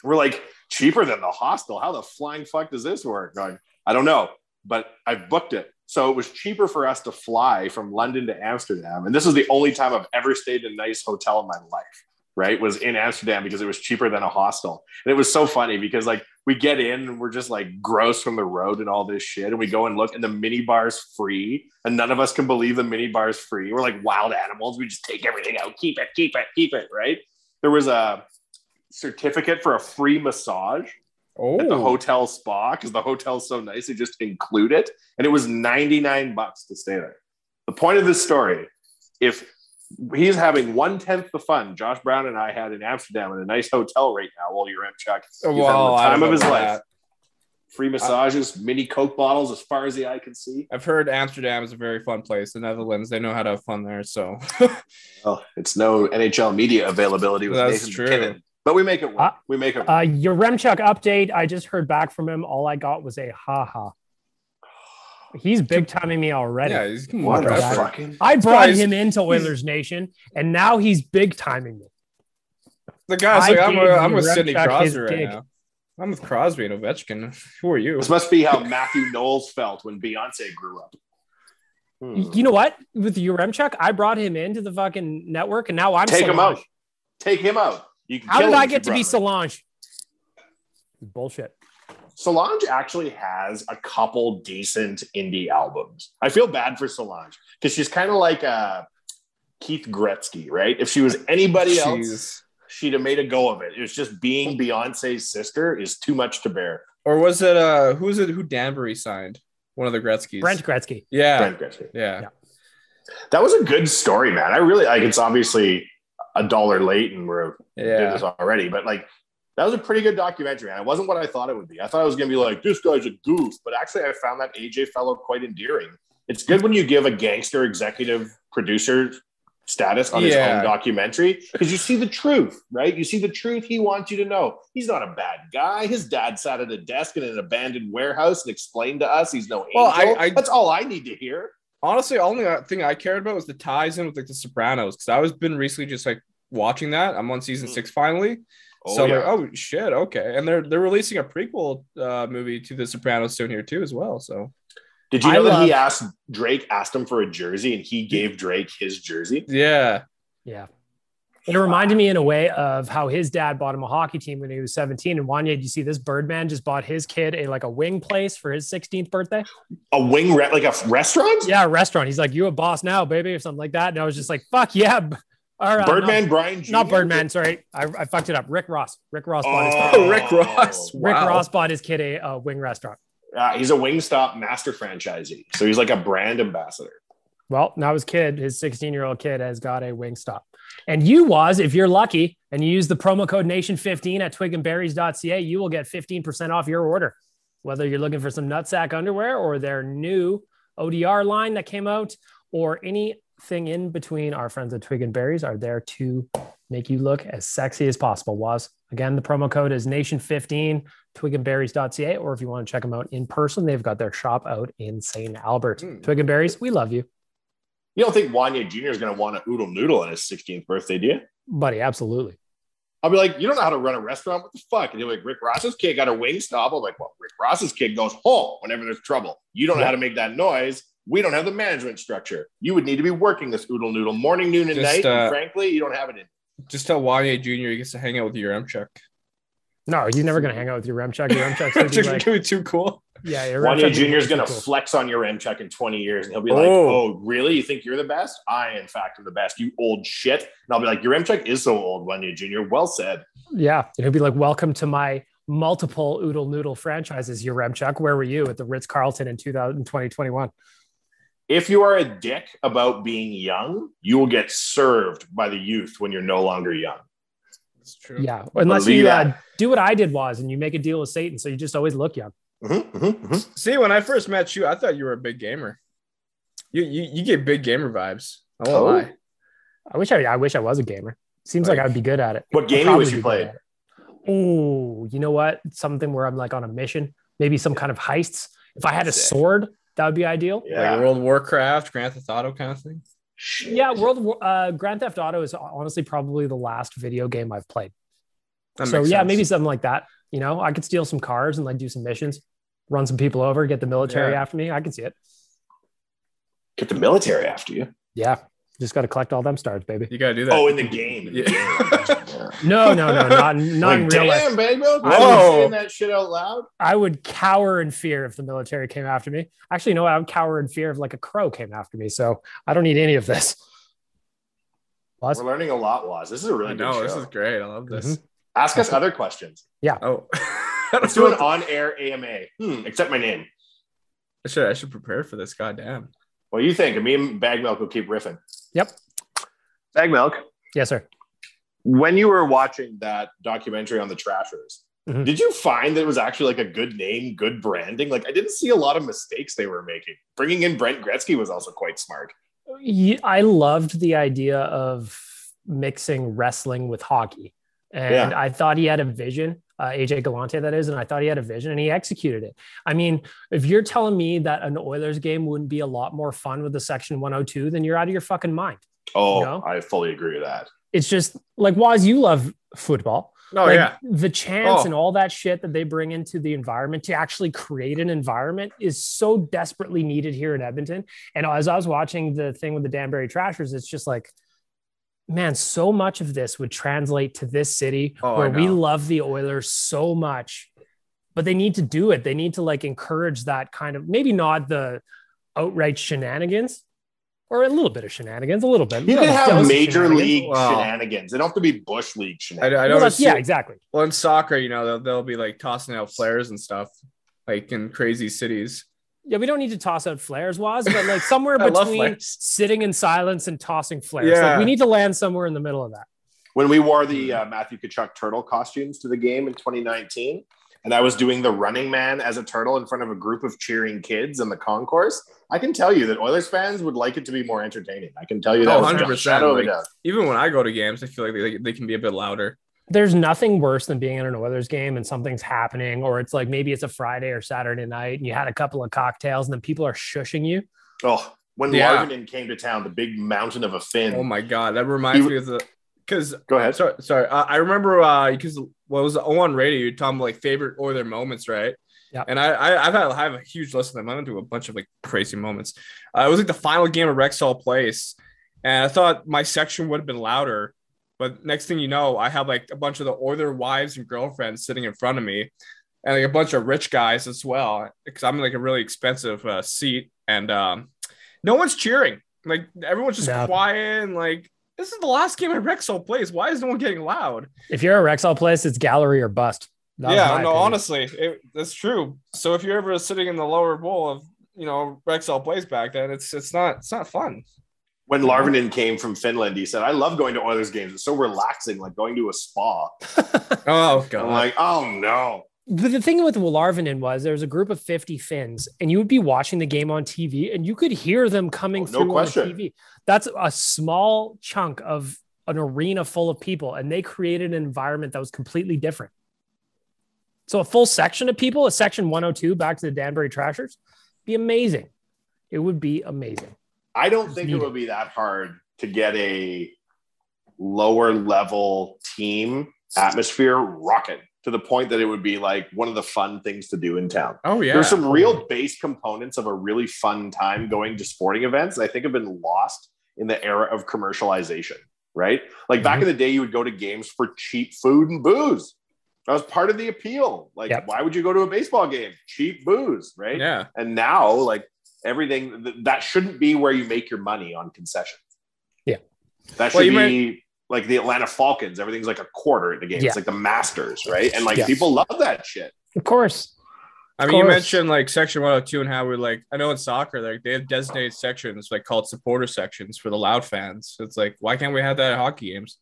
We're like, cheaper than the hostel? How the flying fuck does this work? Going, I don't know, but I've booked it. So it was cheaper for us to fly from London to Amsterdam. And this is the only time I've ever stayed in a nice hotel in my life, right? Was in Amsterdam because it was cheaper than a hostel. And it was so funny because like we get in and we're just like gross from the road and all this shit. And we go and look and the mini bar's free. And none of us can believe the mini bar's free. We're like wild animals. We just take everything out. Keep it, right? There was a certificate for a free massage at the hotel spa because the hotel's so nice. They just include it. And it was $99 to stay there. The point of this story, if he's having 1/10 the fun Josh Brown and I had in Amsterdam in a nice hotel right now while you're in Chuck. He's having the time of his life. Free massages, mini Coke bottles as far as the eye can see. I've heard Amsterdam is a very fun place. The Netherlands, they know how to have fun there. So well, it's no NHL media availability with That's Nathan true. McKinnon. But we make it work. We make it work. Your Remchuk update, I just heard back from him. All I got was a ha-ha. He's big timing me already. yeah, he's What the fucking... I brought him into Oilers Nation, and now he's big timing me. The guy's like, I'm with Sidney Remchuk Crosby his right gig. now. I'm with Crosby and Ovechkin. Who are you? This must be how Matthew Knowles felt when Beyonce grew up. You know what? With Yaremchuk, I brought him into the fucking network, and now I'm Take Solange. him out. Take him out. You can How kill did him I if get you to be brought him. Solange? Bullshit. Solange actually has a couple decent indie albums. I feel bad for Solange because she's kind of like Keith Gretzky, right? If she was anybody else, she'd have made a go of it. It was just being Beyonce's sister is too much to bear. Or was it who Danbury signed? One of the Gretzkys. Brent Gretzky. Yeah. Brent Gretzky. Yeah. That was a good story, man. I really like. It's obviously $1 late, and we're doing this already, but like that was a pretty good documentary. And it wasn't what I thought it would be. I thought it was going to be like this guy's a goof, but actually, I found that AJ fellow quite endearing. It's good when you give a gangster executive producer status on his own documentary because you see the truth, right? You see the truth he wants you to know. He's not a bad guy. His dad sat at a desk in an abandoned warehouse and explained to us he's no angel. That's all I need to hear. Honestly, the only thing I cared about was the ties in with like the Sopranos because I was been recently just like watching that. I'm on season 6 finally. I'm like, oh shit, okay. And they're releasing a prequel movie to the Sopranos soon here too as well. So did you know that Drake asked him for a jersey and he gave Drake his jersey? Yeah. Yeah. It reminded me in a way of how his dad bought him a hockey team when he was 17. And Wanye, do you see this? Birdman just bought his kid a wing place for his 16th birthday. A wing, like a restaurant? Yeah, a restaurant. He's like, you a boss now, baby, or something like that. And I was just like, fuck yeah. Or, Birdman, Brian Jr.? Not Birdman, sorry. I fucked it up. Rick Ross. Rick Ross bought his kid. Rick Ross. Rick Ross bought his kid a wing restaurant. He's a Wingstop master franchisee. So he's like a brand ambassador. Well, now his 16-year-old kid has got a Wingstop. And if you're lucky and you use the promo code NATION15 at twigandberries.ca, you will get 15% off your order. Whether you're looking for some nutsack underwear or their new ODR line that came out or anything in between, our friends at Twig and Berries are there to make you look as sexy as possible, Waz. Again, the promo code is NATION15, twigandberries.ca, or if you want to check them out in person, they've got their shop out in St. Albert. Twig and Berries, we love you. You don't think Wanye Jr. is going to want a oodle noodle on his 16th birthday, do you? Buddy, absolutely. I'll be like, you don't know how to run a restaurant? What the fuck? And you're like, Rick Ross's kid got a Wingstop. I'm like, well, Rick Ross's kid goes home whenever there's trouble. You don't know how to make that noise. We don't have the management structure. You would need to be working this oodle noodle morning, noon, and night. And frankly, you don't have it in. Just tell Wanye Jr. he gets to hang out with your Remchuk. No, he's never going to hang out with your Remchuk. Your Remchuk's going to be too cool. Yeah, Wanye Jr. is going to flex on your Remchuk in 20 years, and he'll be like, "Oh, really? You think you're the best? I, in fact, am the best. You old shit." And I'll be like, "Your Remchuk is so old, Wanye Jr. Well said." Yeah, and he'll be like, "Welcome to my multiple oodle noodle franchises, your Remchuk. Where were you at the Ritz-Carlton in 2021?" If you are a dick about being young, you will get served by the youth when you're no longer young. That's true. Yeah, unless you do what I did and you make a deal with Satan, so you just always look young. See, when I first met you, I thought you were a big gamer. You get big gamer vibes. I won't lie. I wish I was a gamer. Seems like I'd be good at it. What game you wish you played? Oh, you know what? Something where I'm like on a mission, maybe some kind of heists. If I had a sword, that would be ideal. Yeah. Like World of Warcraft, Grand Theft Auto kind of thing. Yeah, Grand Theft Auto is honestly probably the last video game I've played. So yeah, maybe something like that. You know, I could steal some cars and like do some missions, run some people over, get the military after me. I can see it. Get the military after you? Yeah. Just got to collect all them stars, baby. You got to do that. Oh, in the game. No, not in real life. Damn, Baggedmilk. Whoa. Saying that shit out loud? I would cower in fear if the military came after me. Actually, no, I would cower in fear if like a crow came after me. So I don't need any of this. We're learning a lot, Waz. This is a really good show. This is great. I love this. Ask us other questions. Yeah. Oh. Let's do an on-air AMA. Except my name. I should prepare for this. Goddamn. What do you think? Me and Baggedmilk will keep riffing. Yep. Baggedmilk. Yes, sir. When you were watching that documentary on the Trashers, did you find that it was actually like a good name, good branding? Like I didn't see a lot of mistakes they were making. Bringing in Brent Gretzky was also quite smart. I loved the idea of mixing wrestling with hockey. And I thought he had a vision. AJ Galante, that is. And I thought he had a vision and he executed it. I mean, if you're telling me that an Oilers game wouldn't be a lot more fun with the Section 102, then you're out of your fucking mind. Oh, you know? I fully agree with that. It's just like, Waz, you love football. Oh, like, yeah. The chance and all that shit that they bring into the environment to actually create an environment is so desperately needed here in Edmonton. And as I was watching the thing with the Danbury Trashers, it's just like, man, so much of this would translate to this city where we love the Oilers so much, but they need to do it. They need to like encourage that kind of, maybe not the outright shenanigans or a little bit of shenanigans, a little bit. You can have major league shenanigans. They don't have to be Bush League shenanigans. Yeah, exactly. Well, in soccer, you know, they'll be like tossing out flares and stuff like in crazy cities. Yeah, we don't need to toss out flares, Waz, but like somewhere between sitting in silence and tossing flares. Yeah. Like we need to land somewhere in the middle of that. When we wore the Matthew Tkachuk turtle costumes to the game in 2019, and I was doing the running man as a turtle in front of a group of cheering kids in the concourse, I can tell you that Oilers fans would like it to be more entertaining. I can tell you that 100%. Like, even when I go to games, I feel like they can be a bit louder. There's nothing worse than being in an Oilers game and something's happening, or it's like maybe it's a Friday or Saturday night and you had a couple of cocktails and then people are shushing you. Oh, when Larvinen came to town, the big mountain of a Finn. Oh my God. That reminds me of because go ahead. Sorry. I remember because what was on radio, you're talking about like favorite Oiler moments, right? Yeah. And I have a huge list of them. I went through a bunch of like crazy moments. It was like the final game of Rexall Place. And I thought my section would have been louder. But next thing you know, I have like a bunch of the Oiler wives and girlfriends sitting in front of me and like a bunch of rich guys as well. Because I'm in like a really expensive seat and no one's cheering. Like everyone's just quiet and like, this is the last game at Rexall Place. Why is no one getting loud? If you're at Rexall Place, it's gallery or bust. Honestly, that's true. So if you're ever sitting in the lower bowl of, you know, Rexall Place back then, it's not fun. When Larvinen came from Finland, he said, I love going to Oilers games. It's so relaxing, like going to a spa. Oh, God. I'm like, oh, no. But the thing with Larvinen was there was a group of 50 Finns, and you would be watching the game on TV, and you could hear them coming through on TV. That's a small chunk of an arena full of people, and they created an environment that was completely different. So a full section of people, a section 102 back to the Danbury Trashers, be amazing. It would be amazing. I don't think it would be that hard to get a lower level team atmosphere rocking. to the point that it would be like one of the fun things to do in town. Oh yeah. There's some real base components of a really fun time going to sporting events I think have been lost in the era of commercialization, right? Like back in the day, you would go to games for cheap food and booze. That was part of the appeal. Like, why would you go to a baseball game? Cheap booze, right? Yeah. And now, like, everything that shouldn't be where you make your money on concessions. Yeah. That should be like the Atlanta Falcons. Everything's like a quarter at the game. It's like the Masters, right? And like people love that shit. Of course. I mean, you mentioned like section 102 and how we're like, I know in soccer, like they have designated sections like called supporter sections for the loud fans. It's like, why can't we have that at hockey games?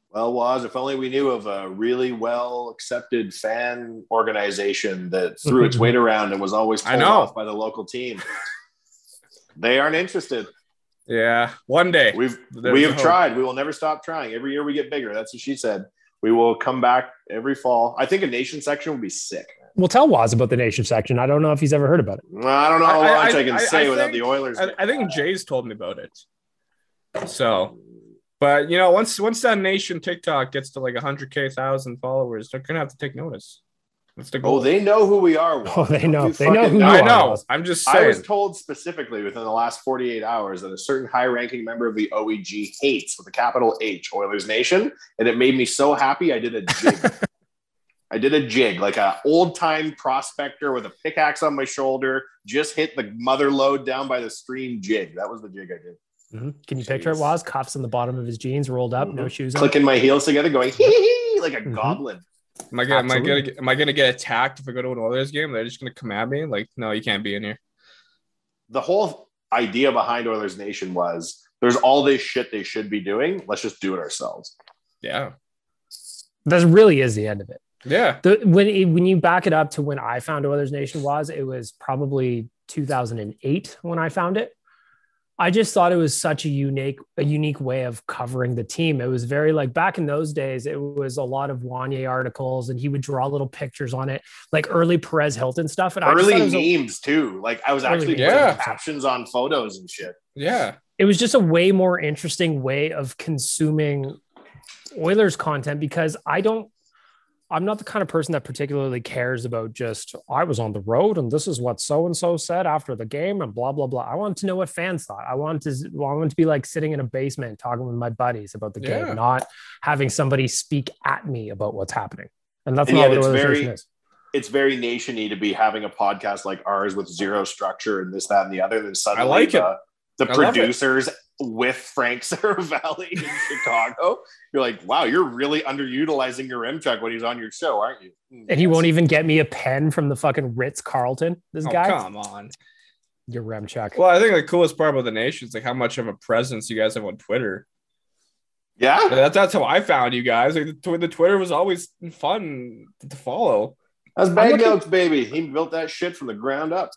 Well, Waz, if only we knew of a really well accepted fan organization that threw its weight around and was always told off by the local team. They aren't interested. Yeah, one day. We have tried. We will never stop trying. Every year we get bigger. That's what she said. We will come back every fall. I think a nation section would be sick. We'll tell Waz about the nation section. I don't know if he's ever heard about it. Well, I don't know how much I can say without the Oilers. I think Jay's told me about it. So, but you know, once that nation TikTok gets to like 100,000 followers, they're gonna have to take notice. That's the goal. Oh, they know who we are. Oh, they know. They know who you are. I know. I'm just saying. I was told specifically within the last 48 hours that a certain high-ranking member of the OEG hates, with a capital H, Oilers Nation, and it made me so happy I did a jig. I did a jig, like an old-time prospector with a pickaxe on my shoulder, just hit the mother lode down by the stream jig. That was the jig I did. Mm-hmm. Can you picture it, Waz? Cuffs on the bottom of his jeans, rolled up, no shoes on. Clicking my heels together, going hee like a goblin. Am I gonna get attacked if I go to an Oilers game? They're just gonna come at me like, no, you can't be in here. The whole idea behind Oilers Nation was there's all this shit they should be doing. Let's just do it ourselves. Yeah, that really is the end of it. Yeah. When you back it up to when I found Oilers Nation it was probably 2008 when I found it. I just thought it was such a unique way of covering the team. It was very like back in those days, it was a lot of Wanye articles and he would draw little pictures on it, like early Perez Hilton stuff. And early memes too. Like I was actually putting captions on photos and shit. Yeah. It was just a way more interesting way of consuming Oilers content because I'm not the kind of person that particularly cares about just, I was on the road and this is what so-and-so said after the game and blah, blah, blah. I want to know what fans thought. I want to be like sitting in a basement talking with my buddies about the game, not having somebody speak at me about what's happening. And that's not what Oilers Nation is. It's very nation-y to be having a podcast like ours with zero structure and this, that, and the other. And then suddenly I like it. The producers with Frank Saravalli in Chicago, you're like, wow, you're really underutilizing your Remchuk when he's on your show, aren't you? And he won't even get me a pen from the fucking Ritz-Carlton. This guy, come on, your Remchuk. Well, I think the coolest part about the nation is like how much of a presence you guys have on Twitter. Yeah, that's how I found you guys. Like the Twitter was always fun to follow. That's Baggedmilk's baby. He built that shit from the ground up.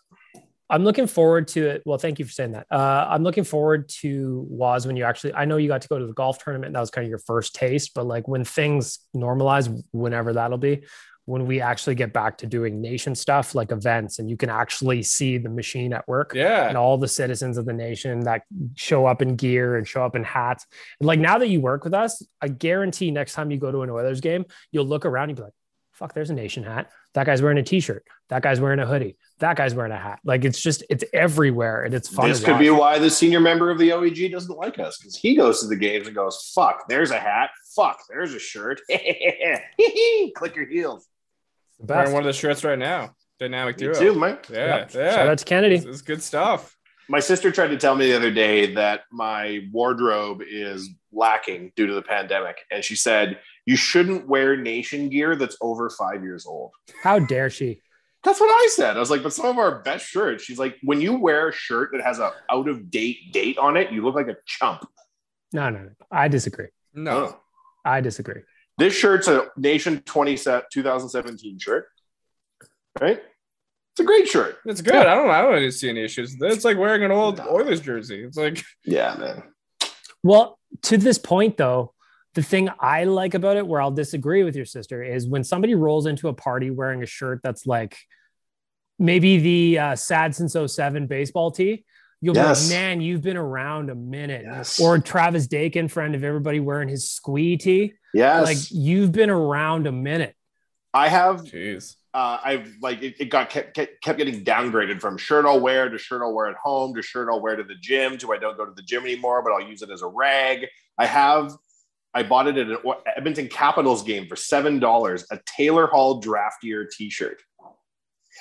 I'm looking forward to it. Well, thank you for saying that. I'm looking forward to Waz when you I know you got to go to the golf tournament. And that was kind of your first taste, but like when things normalize, whenever that'll be, when we actually get back to doing nation stuff, like events, and you can actually see the machine at work and all the citizens of the nation that show up in gear and show up in hats. And like, now that you work with us, I guarantee next time you go to an Oilers game, you'll look around and be like, fuck, there's a nation hat. That guy's wearing a t-shirt. That guy's wearing a hoodie. That guy's wearing a hat. Like, it's everywhere. And it's fun. This could be why the senior member of the OEG doesn't like us, because he goes to the games and goes, fuck, there's a hat. Fuck, there's a shirt. Click your heels. Wearing one of the shirts right now. Dynamic duo. Me too, Mike. Yeah. Shout out to Kennedy. It's good stuff. My sister tried to tell me the other day that my wardrobe is lacking due to the pandemic. And she said, you shouldn't wear nation gear that's over 5 years old. How dare she? That's what I said. I was like, but some of our best shirts. She's like, when you wear a shirt that has a out of date on it, you look like a chump. No. I disagree. No. I disagree. This shirt's a Nation 2017 shirt. Right? It's a great shirt. It's good. Yeah. I don't see any issues. It's like wearing an old Oilers jersey. It's like, yeah, man. Well, to this point, though, the thing I like about it, where I'll disagree with your sister, is when somebody rolls into a party wearing a shirt that's like maybe the sad since 07 baseball tee, You'll be like, man, you've been around a minute. Yes. Or Travis Dakin, friend of everybody, wearing his squee tee. Yes. Like, you've been around a minute. I have. Jeez. I've like it got kept getting downgraded from shirt I'll wear to shirt I'll wear at home to shirt I'll wear to the gym to I don't go to the gym anymore, but I'll use it as a rag. I bought it at an Edmonton Capitals game for $7, a Taylor Hall draft year t-shirt.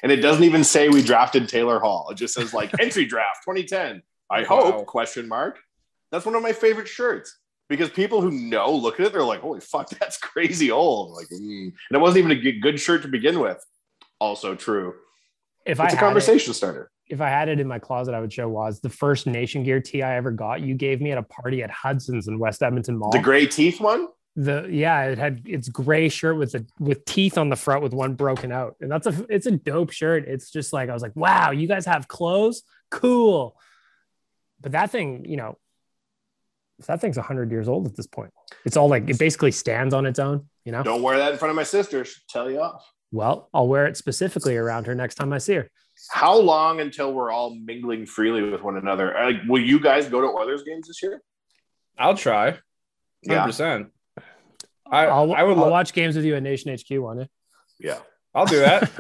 And it doesn't even say we drafted Taylor Hall. It just says like entry draft 2010. I hope, ? That's one of my favorite shirts because people who know look at it, they're like, holy fuck, that's crazy old. Like, And it wasn't even a good shirt to begin with. Also true. It's a conversation starter. If I had it in my closet, I would show was the first Nation Gear tee I ever got. You gave me at a party at Hudson's in West Edmonton Mall. The gray teeth one? It had its gray shirt with teeth on the front with one broken out. And it's a dope shirt. It's just like, I was like, wow, you guys have clothes? Cool. But that thing, that thing's 100 years old at this point. It's all like, it basically stands on its own, Don't wear that in front of my sister. She'll tell you off. Well, I'll wear it specifically around her next time I see her. How long until we're all mingling freely with one another? Like, will you guys go to Oilers games this year? I'll try. 100%. I'll watch games with you at Nation HQ, won't you? Yeah. I'll do that.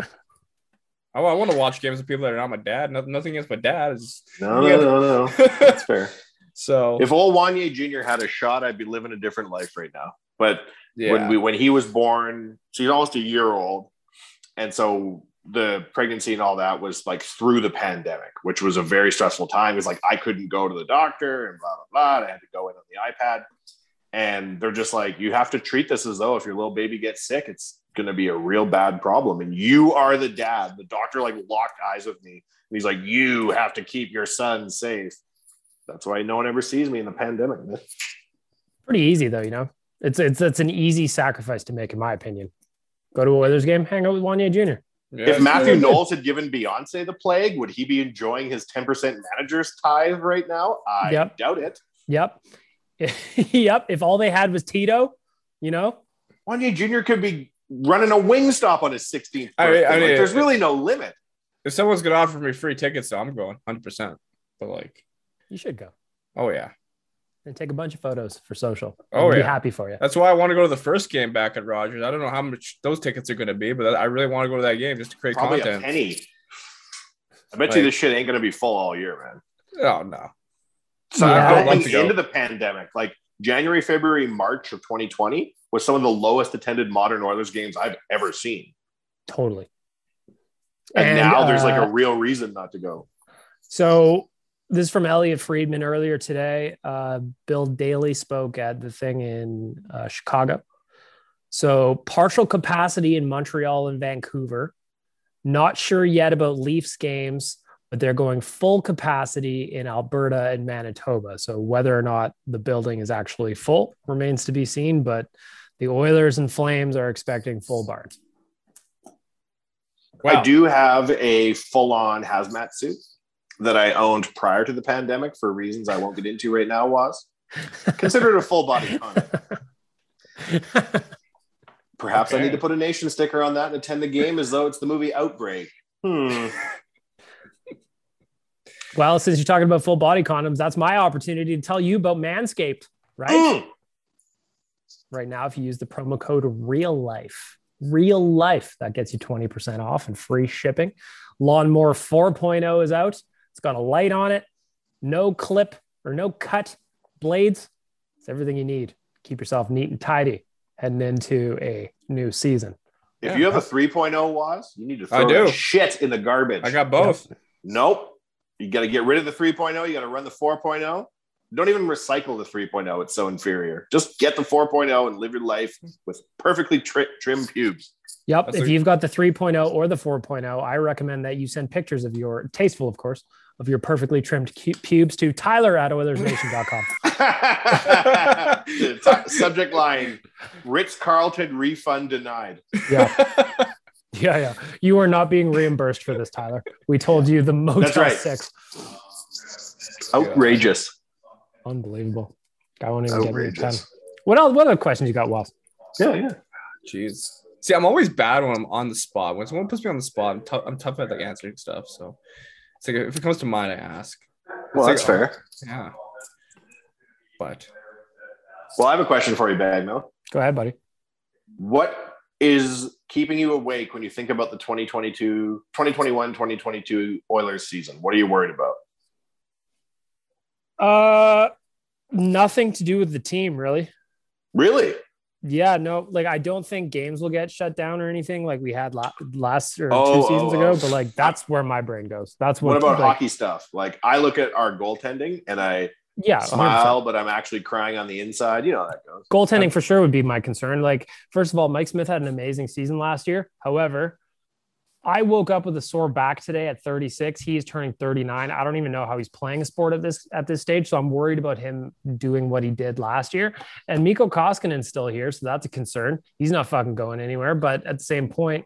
I want to watch games with people that are not my dad. Nothing against my dad. No. That's fair. So if old Wanye Jr. had a shot, I'd be living a different life right now. But when he was born, so he's almost a year old. And so the pregnancy and all that was like through the pandemic, which was a very stressful time. It's like, I couldn't go to the doctor and blah, blah, blah. I had to go in on the iPad. And they're just like, you have to treat this as though if your little baby gets sick, it's going to be a real bad problem. And you are the dad. The doctor like locked eyes with me. And he's like, you have to keep your son safe. That's why no one ever sees me in the pandemic, man. Pretty easy though, It's an easy sacrifice to make, in my opinion. Go to a Oilers game, hang out with Wanye Jr. Yeah, if Matthew Knowles had given Beyonce the plague, would he be enjoying his 10% manager's tithe right now? I doubt it. Yep. Yep. If all they had was Tito, Wanye Jr. could be running a wing stop on his 16th birthday. I mean, there's really no limit. If someone's going to offer me free tickets, so I'm going 100%. But you should go. Oh, yeah. And take a bunch of photos for social. I'll be happy for you. That's why I want to go to the first game back at Rogers. I don't know how much those tickets are going to be, but I really want to go to that game just to create Probably content. A penny. I bet you this shit ain't going to be full all year, man. Oh, no. So going into the pandemic, like January, February, March of 2020 was some of the lowest attended modern Oilers games I've ever seen. Totally. And now there's like a real reason not to go. So this is from Elliot Friedman earlier today. Bill Daly spoke at the thing in Chicago. So partial capacity in Montreal and Vancouver. Not sure yet about Leafs games, but they're going full capacity in Alberta and Manitoba. So whether or not the building is actually full remains to be seen, but the Oilers and Flames are expecting full bars. Wow. I do have a full-on hazmat suit that I owned prior to the pandemic for reasons I won't get into right now. Considered a full body condom. Perhaps I need to put a nation sticker on that and attend the game as though it's the movie Outbreak. Well, since you're talking about full body condoms, that's my opportunity to tell you about Manscaped, right? Right now, if you use the promo code real life, that gets you 20% off and free shipping. Lawnmower 4.0 is out. It's got a light on it, no clip or no cut blades. It's everything you need. Keep yourself neat and tidy heading into a new season. If you have a 3.0, Waz, you need to throw that shit in the garbage. I got both. Nope. You got to get rid of the 3.0. You got to run the 4.0. Don't even recycle the 3.0. It's so inferior. Just get the 4.0 and live your life with perfectly trimmed pubes. Yep. If you've got the 3.0 or the 4.0, I recommend that you send pictures of your, tasteful, of course, of your perfectly trimmed pubes to tyler@oilersnation.com. Subject line, Ritz-Carlton refund denied. Yeah. You are not being reimbursed for this, Tyler. We told you the Motel 6. Outrageous. Unbelievable. I won't even get me 10. What other questions you got, Waz? Yeah. Jeez. See, I'm always bad when I'm on the spot. When someone puts me on the spot, I'm tough at answering stuff. So it's like if it comes to mind, I ask. Well, that's fair. Yeah. But. Well, I have a question for you, Baggedmilk. Go ahead, buddy. What is keeping you awake when you think about the 2021-2022 Oilers season? What are you worried about? Nothing to do with the team, really. Really? Yeah, no, like I don't think games will get shut down or anything like we had last or 2 seasons ago. But like that's where my brain goes. That's what about hockey stuff? Like I look at our goaltending and I smile, 100%. But I'm actually crying on the inside. You know how that goes. Goaltending for sure would be my concern. Like, first of all, Mike Smith had an amazing season last year. However, I woke up with a sore back today at 36. He's turning 39. I don't even know how he's playing a sport at this stage. So I'm worried about him doing what he did last year. And Mikko Koskinen's still here, so that's a concern. He's not fucking going anywhere. But at the same point,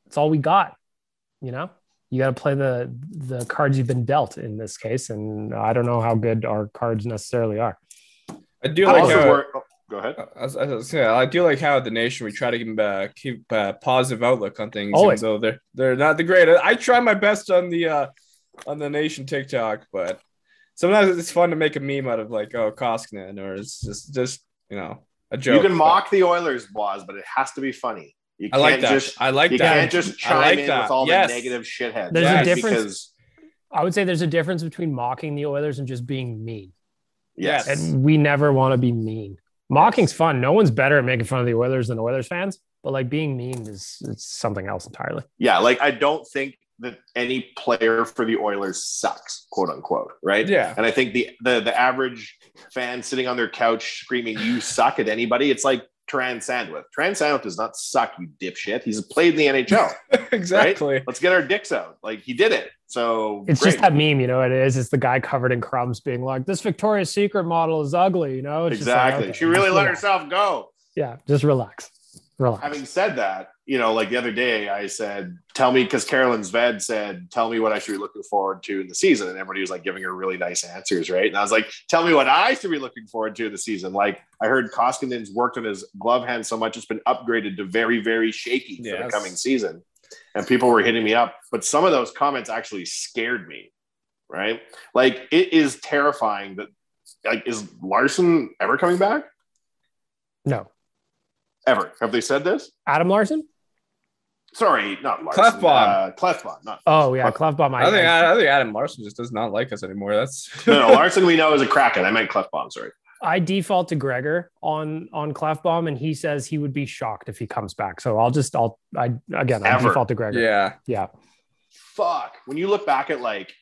it's all we got. You know, you got to play the cards you've been dealt in this case. And I don't know how good our cards necessarily are. I do like how. Go ahead. I do like how at the Nation we try to keep a positive outlook on things, always. Even though they're not the greatest. I try my best on the Nation TikTok, but sometimes it's fun to make a meme out of like Koskinen, or it's just a joke. You can mock the Oilers, boss, but it has to be funny. You can't I like that. You can't just chime in with all the negative shitheads. There's a difference. I would say there's a difference between mocking the Oilers and just being mean. Yes, and we never want to be mean. Mocking's fun. No one's better at making fun of the Oilers than Oilers fans, but like being mean it's something else entirely. Yeah, like I don't think that any player for the Oilers sucks, quote unquote, right? Yeah. And I think the average fan sitting on their couch screaming "You suck" at anybody, it's like Taran Sandwith. Taran Sandwith does not suck, you dipshit. He's played in the NHL. Exactly. Right? Let's get our dicks out. Like he did it. So it's just that meme, it is. It's the guy covered in crumbs being like, "This Victoria's Secret model is ugly," It's exactly. Just like, she really let herself go. Yeah, just relax. Having said that, like the other day I said, tell me, because Carolyn Zved said, tell me what I should be looking forward to in the season. And everybody was like giving her really nice answers, right? And I was like, tell me what I should be looking forward to in the season. Like I heard Koskinen's worked on his glove hand so much it's been upgraded to very, very shaky for the coming season. And people were hitting me up. But some of those comments actually scared me, right? Like it is terrifying that, like, is Larson ever coming back? No. Ever. Have they said this? Adam Larson? Sorry, not Larson. Klefbom. Not. Oh yeah, Klefbom. I think Adam Larson just does not like us anymore. That's no, Larson we know is a Kraken. I meant Klefbom. Sorry. I default to Gregor on Klefbom, and he says he would be shocked if he comes back. So I default to Gregor. Yeah. Fuck. When you look back at like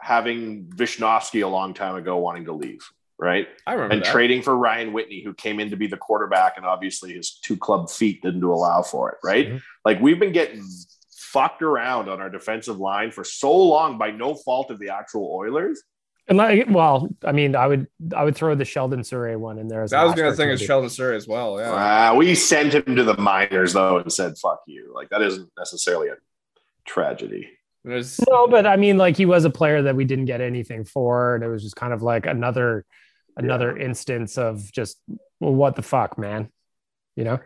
having Visnovsky a long time ago wanting to leave, right? I remember and that. Trading for Ryan Whitney, who came in to be the quarterback, and obviously his 2 club feet didn't allow for it, right? Mm-hmm. Like we've been getting fucked around on our defensive line for so long by no fault of the actual Oilers. And I would throw the Sheldon Surrey one in there. I was going to think of Sheldon Surrey as well. Yeah, we sent him to the minors though and said "fuck you." Like that isn't necessarily a tragedy. No, but I mean, like he was a player that we didn't get anything for, and it was just kind of like another instance of just, well, what the fuck, man? I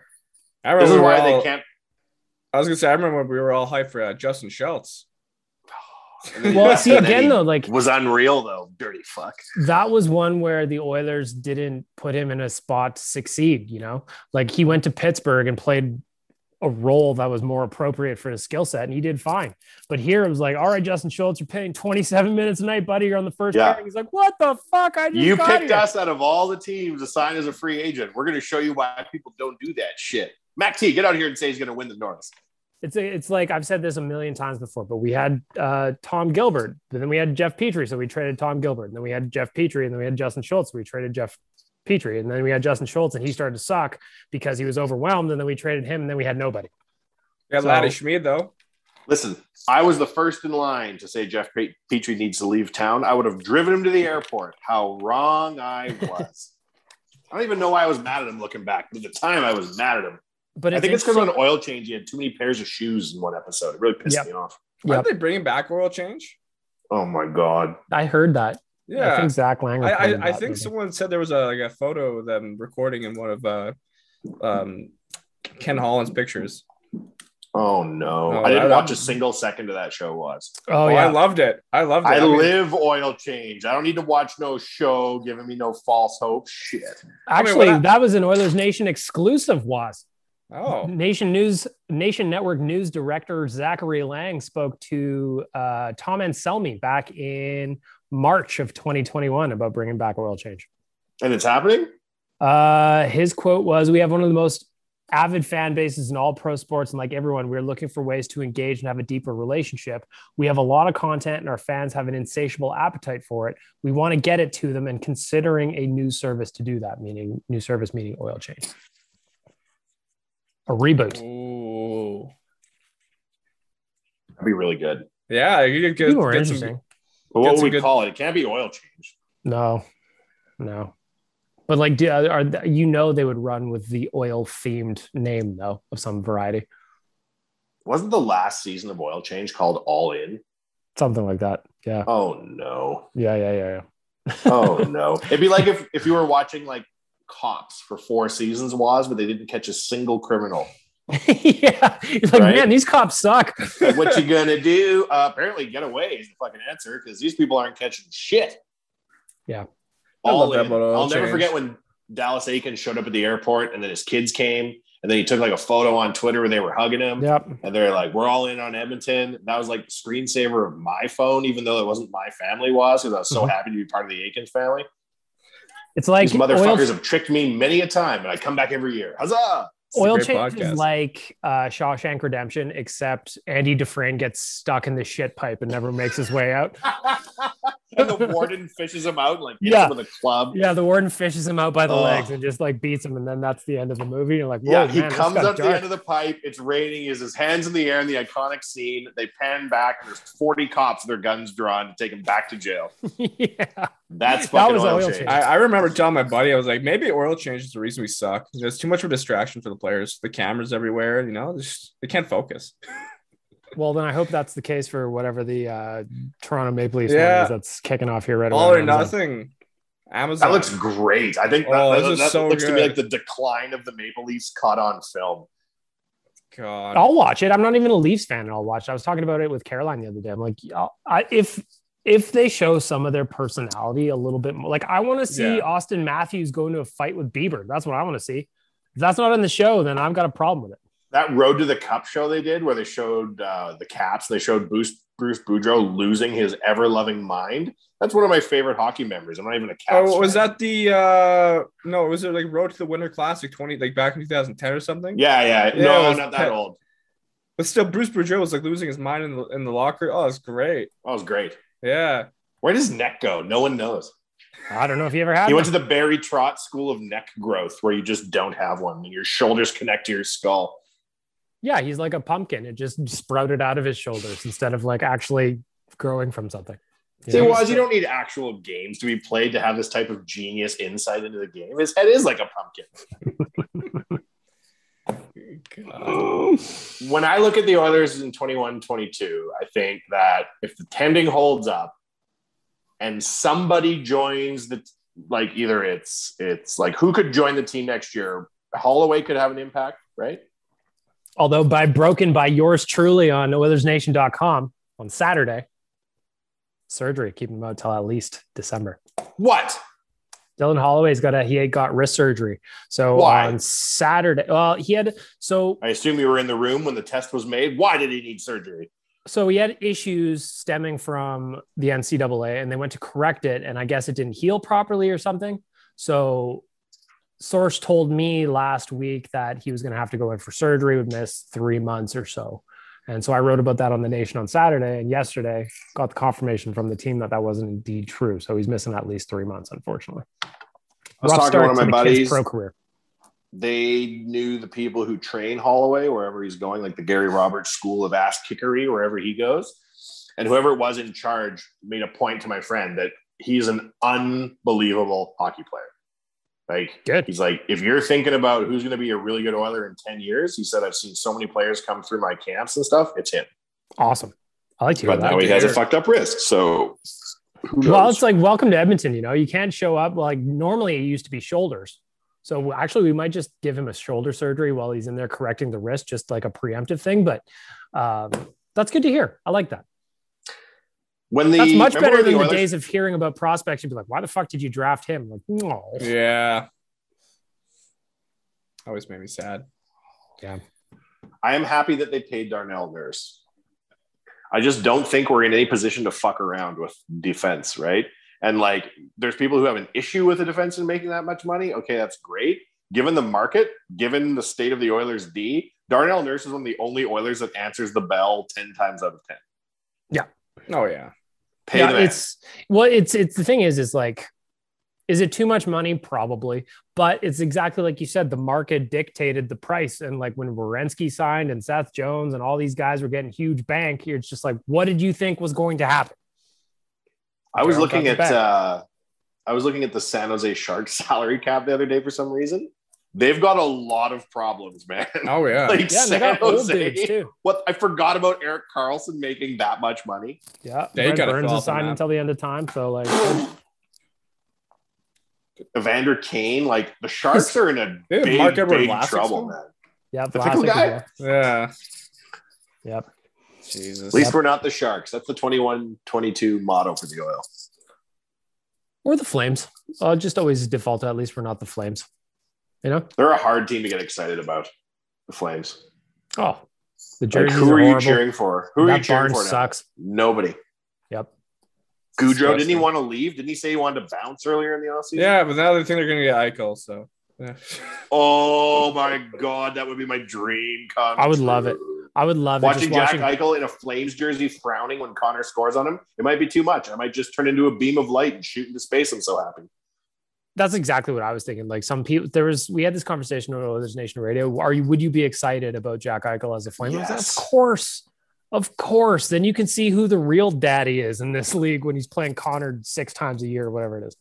remember I was gonna say I remember when we were all hyped for Justin Schultz. Well, see, again though, like was unreal though. Dirty fuck. That was one where the Oilers didn't put him in a spot to succeed. Like he went to Pittsburgh and played a role that was more appropriate for his skill set, and he did fine. But here it was like, all right, Justin Schultz, you're paying 27 minutes a night, buddy. You're on the first pair. He's like, what the fuck? You picked us out of all the teams to sign as a free agent. We're going to show you why people don't do that shit. Mac T, get out here and say he's going to win the North. It's like I've said this a million times before, but we had Tom Gilbert, but then we had Jeff Petrie, so we traded Tom Gilbert, and then we had Jeff Petrie, and then we had Justin Schultz, so we traded Jeff Petrie, and then we had Justin Schultz, and he started to suck because he was overwhelmed, and then we traded him, and then we had nobody. Yeah, Laddie Schmid though. Listen, I was the first in line to say Jeff Petrie needs to leave town. I would have driven him to the airport. How wrong I was. I don't even know why I was mad at him looking back. But at the time, I was mad at him. But I think it's because of an oil change. He had too many pairs of shoes in one episode. It really pissed me off. Aren't they bringing back oil change? Oh my god! I heard that. Yeah, I think Zach Langer. I think someone said there was a photo of them recording in one of Ken Holland's pictures. Oh no! No, I didn't watch a single second of that show. Oh yeah, I loved it. I live oil change. I don't need to watch no show giving me no false hope. Shit. Actually, that was an Oilers Nation exclusive. Oh, Nation Network News Director Zachary Lang spoke to Tom Anselmi back in March of 2021 about bringing back oil change. And it's happening? His quote was, "We have one of the most avid fan bases in all pro sports, and like everyone, we're looking for ways to engage and have a deeper relationship. We have a lot of content and our fans have an insatiable appetite for it. We want to get it to them and considering a new service to do that," meaning oil change. A reboot. Ooh. That'd be really good. Yeah, you could get more interesting. But what would we call it? It can't be oil change. No. But like, they would run with the oil themed name though of some variety. Wasn't the last season of Oil Change called All In? Something like that. Yeah. Oh no. Yeah. Oh no. It'd be like if you were watching like Cops for 4 seasons, but they didn't catch a single criminal. Yeah. It's like, right? Man, these cops suck. Like, what you gonna do? Apparently get away is the fucking answer because these people aren't catching shit. Yeah. I'll never forget when Dallas Aikens showed up at the airport and then his kids came and then he took like a photo on Twitter where they were hugging him. Yep. And they're like, "We're all in on Edmonton." That was like the screensaver of my phone, even though it wasn't my family because I was so happy to be part of the Aikens family. It's like these motherfuckers have tricked me many a time and I come back every year. Huzzah! Oil change is like Shawshank Redemption, except Andy Dufresne gets stuck in the shit pipe and never makes his way out. And the warden fishes him out, like hits him with a club. Yeah, the warden fishes him out by the legs and just like beats him, and then that's the end of the movie. You're like, yeah, he comes up the end of the pipe. It's raining. He has his hands in the air in the iconic scene. They pan back, and there's 40 cops with their guns drawn to take him back to jail. Yeah, that's fucking oil change. I remember telling my buddy, I was like, maybe oil change is the reason we suck. There's too much of a distraction for the players. The cameras everywhere. They can't focus. Well, then I hope that's the case for whatever the Toronto Maple Leafs one is that's kicking off here right away. All or nothing. Amazon. That looks great. I think that looks to me like the decline of the Maple Leafs caught on film. God, I'll watch it. I'm not even a Leafs fan, and I'll watch it. I was talking about it with Caroline the other day. I'm like, if they show some of their personality a little bit more, like I want to see Austin Matthews go into a fight with Bieber. That's what I want to see. If that's not in the show, then I've got a problem with it. That Road to the Cup show they did where they showed the Caps, they showed Bruce Boudreau losing his ever-loving mind. That's one of my favorite hockey memories. I'm not even a Caps fan. Was that the was it like Road to the Winter Classic back in 2010 or something? Yeah. No, not that old. But still, Bruce Boudreau was like losing his mind in the locker. Oh, it's great. That was great. Yeah. Where does neck go? No one knows. I don't know if you ever had He went to the Barry Trotz School of Neck Growth where you just don't have one and your shoulders connect to your skull. Yeah, he's like a pumpkin. It just sprouted out of his shoulders instead of like actually growing from something. You don't need actual games to be played to have this type of genius insight into the game. His head is like a pumpkin. When I look at the Oilers in 21-22, I think that if the tending holds up and somebody joins either it's like who could join the team next year? Holloway could have an impact, right? Although broken by yours truly on OilersNation.com on Saturday, surgery, keeping him out till at least December. What? Dylan Holloway's got wrist surgery. So why? On Saturday, I assume you were in the room when the test was made. Why did he need surgery? So he had issues stemming from the NCAA and they went to correct it. And I guess it didn't heal properly or something. So source told me last week that he was going to have to go in for surgery, would miss 3 months or so. And so I wrote about that on The Nation on Saturday, and yesterday got the confirmation from the team that wasn't indeed true. So he's missing at least 3 months, unfortunately. I was talking to one of my buddies. Pro career. They knew the people who train Holloway wherever he's going, like the Gary Roberts School of Ass Kickery, wherever he goes. And whoever was in charge made a point to my friend that he's an unbelievable hockey player. Like, good. He's like, if you're thinking about who's going to be a really good Oiler in 10 years, he said, I've seen so many players come through my camps and stuff. It's him. Awesome. I like to hear that. But now he has a fucked up wrist. So who knows? Well, it's like, welcome to Edmonton. You can't show up. Like normally it used to be shoulders. So actually, we might just give him a shoulder surgery while he's in there correcting the wrist, just like a preemptive thing. But that's good to hear. I like that. That's much better than the days of hearing about prospects. You'd be like, why the fuck did you draft him? Like, no. Yeah. Always made me sad. Yeah. I am happy that they paid Darnell Nurse. I just don't think we're in any position to fuck around with defense, right? And like, there's people who have an issue with a defenseman making that much money. Okay, that's great. Given the market, given the state of the Oilers D, Darnell Nurse is one of the only Oilers that answers the bell 10 times out of 10. Yeah. Oh yeah. Pay the man. It's the thing is like, is it too much money? Probably. But it's exactly like you said, the market dictated the price. And like when Werenski signed and Seth Jones and all these guys were getting huge bank, it's just like, what did you think was going to happen? I was looking at the San Jose Sharks salary cap the other day for some reason. They've got a lot of problems, man. Oh yeah, like yeah, San they got Jose. Old dudes too. What I forgot about Erik Karlsson making that much money. Yeah, they got Burns is signed until the end of time. So like, Evander Kane, like the Sharks are in a big trouble, man. Yeah, the pickle guy. Yeah. Yep. Jesus. At least we're not the Sharks. That's the 21-22 motto for the Oil. Or the Flames. I'll just always default to at least we're not the Flames. You know? They're a hard team to get excited about, the Flames. Oh. The jerseys who are you horrible. cheering for? Who are you cheering for now? Sucks. Nobody. Yep. Goudreau, didn't he want to leave? Didn't he say he wanted to bounce earlier in the offseason? Yeah, but now they think they're going to get Eichel, so. Yeah. Oh, my God. That would be my dream come I would true. love it. I would love watching Jack Eichel in a Flames jersey frowning when Connor scores on him. It might be too much. I might just turn into a beam of light and shoot into space. I'm so happy. That's exactly what I was thinking. Like some people, we had this conversation on Oilers Nation Radio. Would you be excited about Jack Eichel as a Flame? Yes. Of course. Then you can see who the real daddy is in this league when he's playing Connor 6 times a year or whatever it is.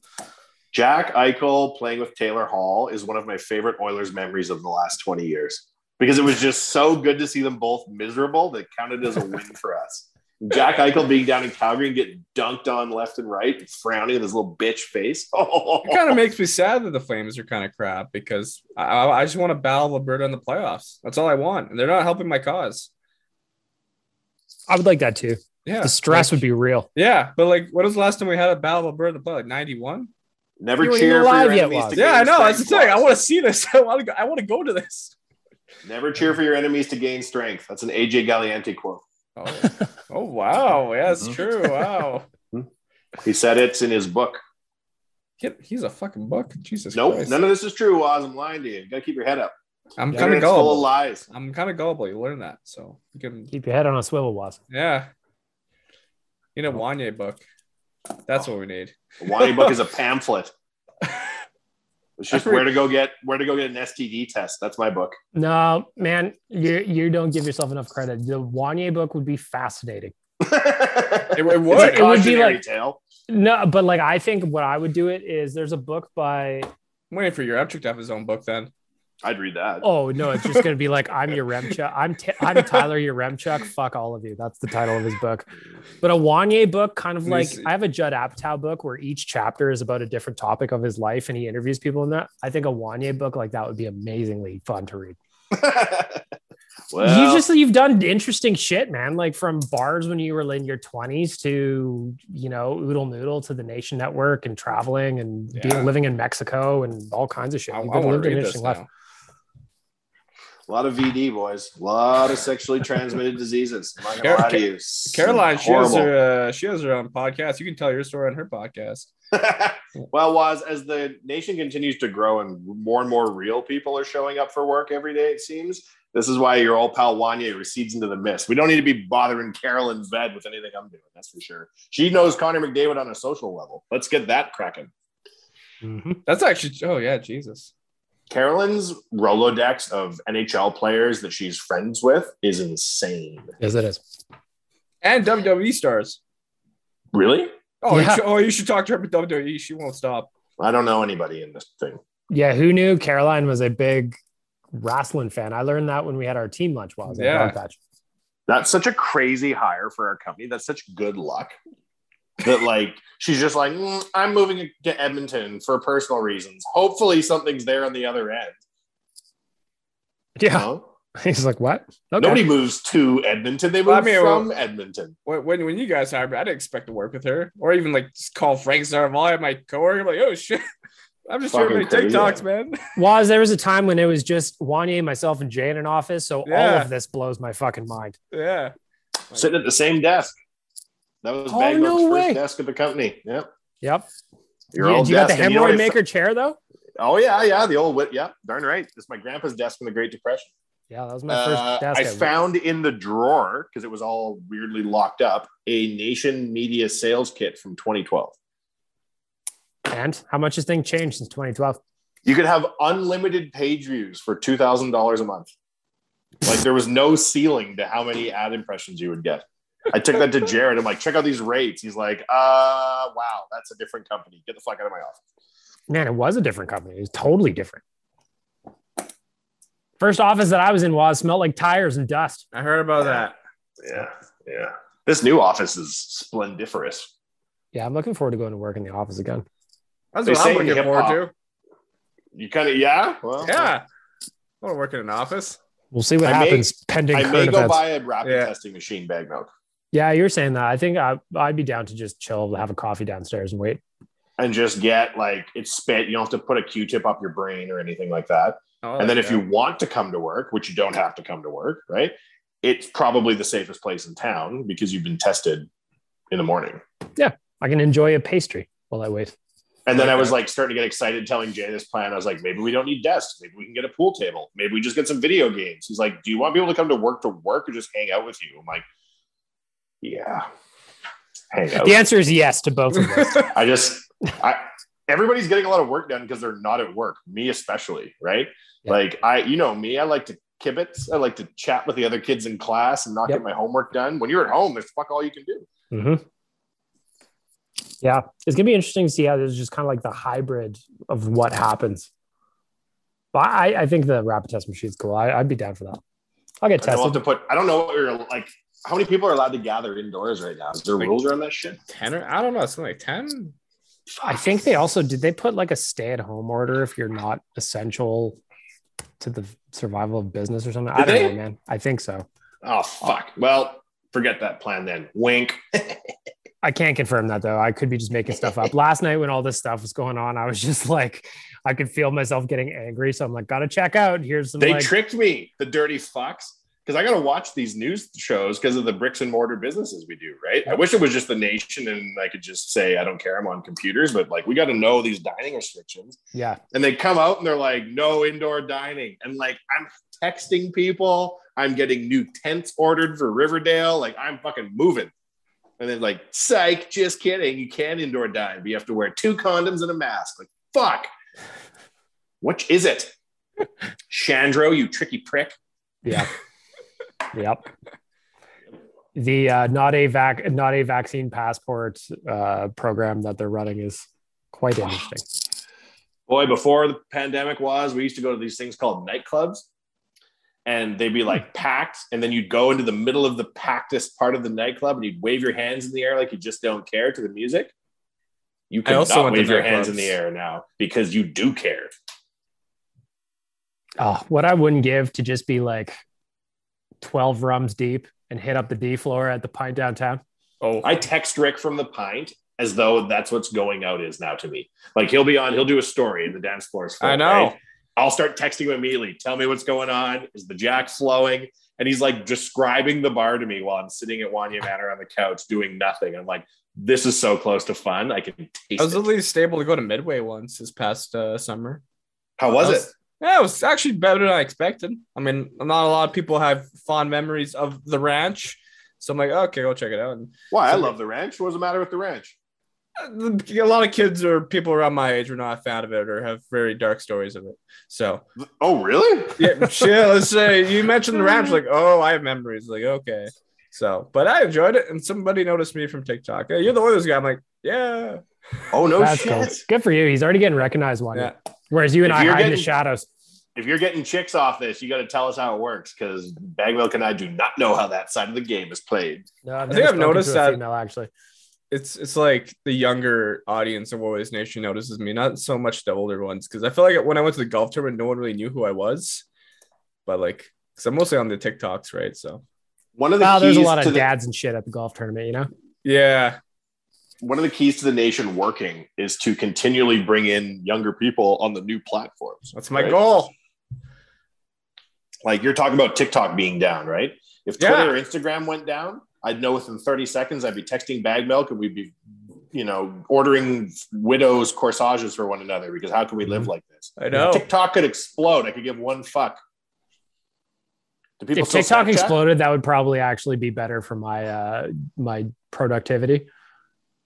Jack Eichel playing with Taylor Hall is one of my favorite Oilers memories of the last 20 years because it was just so good to see them both miserable that counted as a win for us. Jack Eichel being down in Calgary and getting dunked on left and right and frowning with his little bitch face. It kind of makes me sad that the Flames are kind of crap because I just want to battle Alberta in the playoffs. That's all I want. And they're not helping my cause. I would like that too. Yeah. The stress would be real. Yeah. But like, what was the last time we had a battle of Alberta in the playoffs? Like 91? Never cheer for your enemies to gain strength. Yeah, I know. That's the thing. I want to see this. I want to go to this. Never cheer for your enemies to gain strength. That's an AJ Galliante quote. Oh wow. Yeah, that's true. Wow. He said it's in his book. He's a fucking book. Jesus Nope, Christ. none of this is true, Oz. I'm lying to you. You gotta keep your head up. I'm kind of gullible. Full of lies. I'm kind of gullible. You learn that. So you can keep your head on a swivel, Waz. Yeah. You know, Wanye book. That's what we need. The Wanye book is a pamphlet. It's just where to go get an STD test. That's my book. No, man, you don't give yourself enough credit. The Wanye book would be fascinating. It would be like tale. No, but like I think what I would do it is there's a book by. I'm waiting for Yaremchuk to have his own book then. I'd read that. Oh no, it's just gonna be like I'm Yaremchuk. I'm Tyler Yaremchuk. Fuck all of you. That's the title of his book. But a Wanye book, kind of like I have a Judd Apatow book where each chapter is about a different topic of his life, and he interviews people in that. I think a Wanye book like that would be amazingly fun to read. Well, you've done interesting shit, man. Like from bars when you were in your 20s to Oodle Noodle to the Nation Network and traveling and living in Mexico and all kinds of shit. You've lived an interesting life. A lot of VD, boys. A lot of sexually transmitted diseases. I'm not gonna lie to you. Caroline, she has her own podcast. You can tell your story on her podcast. Well, as the nation continues to grow and more real people are showing up for work every day, it seems, this is why your old pal Wanye recedes into the mist. We don't need to be bothering Carolyn Ved with anything I'm doing. That's for sure. She knows Connor McDavid on a social level. Let's get that cracking. Mm-hmm. That's actually, oh yeah, Jesus. Carolyn's Rolodex of NHL players that she's friends with is insane. Yes, it is. And WWE stars. Really? Oh, yeah. You should talk to her about WWE. She won't stop. I don't know anybody in this thing. Yeah, who knew Caroline was a big wrestling fan? I learned that when we had our team lunch while I was at Dog Patch. That's such a crazy hire for our company. That's such good luck. that like she's just like, I'm moving to Edmonton for personal reasons. Hopefully something's there on the other end. Yeah. You know? He's like, what? Okay. Nobody moves to Edmonton. They move from Edmonton. When you guys hired me, I didn't expect to work with her or even like just call Frank Zarvali, my coworker. I'm like, oh shit. I'm just sharing my TikToks, man. There was a time when it was just Wanye, myself, and Jay in an office. So all of this blows my fucking mind. Yeah. Sitting at the same desk. That was Baggedmilk's first desk at the company. Yep. You got the hemorrhoid maker chair, though? Oh, yeah. The old, darn right. This is my grandpa's desk in the Great Depression. Yeah, that was my first desk. I found in the drawer, because it was all weirdly locked up, a Nation Media sales kit from 2012. And how much has thing changed since 2012? You could have unlimited page views for $2,000 a month. Like there was no ceiling to how many ad impressions you would get. I took that to Jared. I'm like, check out these rates. He's like, wow, that's a different company. Get the fuck out of my office. Man, it was a different company. It was totally different. First office that I was in smelled like tires and dust. I heard about that. Yeah. This new office is splendiferous. Yeah, I'm looking forward to going to work in the office again. That's what I'm looking forward to. You kind of, yeah? Well, yeah. I want to work in an office. We'll see what happens pending. I may go buy a rapid testing machine, Baggedmilk. Yeah, you're saying that. I think I'd be down to just chill, have a coffee downstairs and wait. And just get it's spit. You don't have to put a Q-tip up your brain or anything like that. And then if you want to come to work, which you don't have to come to work, right? It's probably the safest place in town because you've been tested in the morning. Yeah, I can enjoy a pastry while I wait. And then I was starting to get excited telling Jay this plan. I was like, maybe we don't need desks. Maybe we can get a pool table. Maybe we just get some video games. He's like, do you want people to come to work or just hang out with you? I'm like, yeah, hang out. The answer is yes to both of those. Everybody's getting a lot of work done because they're not at work. Me especially, right? Yeah. Me, I like to kibitz. I like to chat with the other kids in class and not get my homework done. When you're at home, there's fuck all you can do. Mm-hmm. Yeah, it's gonna be interesting to see how there's just kind of like the hybrid of what happens. But I think the rapid test machine is cool. I'd be down for that. I'll get tested. I don't know what you're like. How many people are allowed to gather indoors right now? Is there rules around that shit? 10 I don't know. Something like 10. I think did they put like a stay-at-home order if you're not essential to the survival of business or something? I don't know, man. I think so. Oh, fuck. Well, forget that plan then. Wink. I can't confirm that though. I could be just making stuff up. Last night when all this stuff was going on, I was just like, I could feel myself getting angry. So I'm like, gotta check out. Here's some. They tricked me, the dirty fucks. Because I got to watch these news shows because of the bricks and mortar businesses we do, right? I wish it was just the Nation and I could just say, I don't care, I'm on computers, but we got to know these dining restrictions. Yeah. And they come out and they're like, no indoor dining. And I'm texting people, I'm getting new tents ordered for Riverdale. I'm fucking moving. And then psych, just kidding. You can indoor dine, but you have to wear 2 condoms and a mask. Fuck. Which is it? Chandro, you tricky prick. Yeah. Yep. The not a vaccine passport program that they're running is quite interesting. Boy, before the pandemic we used to go to these things called nightclubs, and they'd be packed, and then you'd go into the middle of the packedest part of the nightclub and you'd wave your hands in the air like you just don't care to the music. You can not wave your hands in the air now because you do care. Oh, what I wouldn't give to just be 12 rums deep and hit up the D floor at the Pint downtown. Oh, I text Rick from the Pint as though that's what's going out is now to me. He'll do a story in the dance floors. I know. Right? I'll start texting him immediately. Tell me what's going on. Is the jack flowing? And he's describing the bar to me while I'm sitting at Wanye Manor on the couch doing nothing. I'm like, this is so close to fun. I can taste it. I was at least able to go to Midway once this past summer. How was it? Yeah, it was actually better than I expected. I mean, not a lot of people have fond memories of the ranch. So I'm like, okay, go check it out. Why? I love the ranch. What's the matter with the ranch? A lot of kids or people around my age are not a fan of it or have very dark stories of it. So. Oh, really? Yeah, chill. Let's say you mentioned the ranch. I have memories. Okay. So, but I enjoyed it. And somebody noticed me from TikTok. Hey, you're the Oilers guy. I'm like, yeah. Oh, no shit. Cool. Good for you. He's already getting recognized one. Yeah. Whereas you and I hide in the shadows. If you're getting chicks off this, you got to tell us how it works because Baggedmilk and I do not know how that side of the game is played. No, I think I've noticed that. Female, actually. it's like the younger audience of Warriors Nation notices me, not so much the older ones. Because I feel like when I went to the golf tournament, no one really knew who I was. But like, because I'm mostly on the TikToks, right? So one of the keys there's a lot of to dads and shit at the golf tournament, you know? Yeah. One of the keys to the nation working is to continually bring in younger people on the new platforms. That's my goal. Like you're talking about TikTok being down, right? If Twitter or Instagram went down, I'd know within 30 seconds I'd be texting Baggedmilk and we'd be, ordering widows' corsages for one another because how can we live like this? I know. TikTok could explode. I could give one fuck. If TikTok exploded, that would probably actually be better for my my productivity.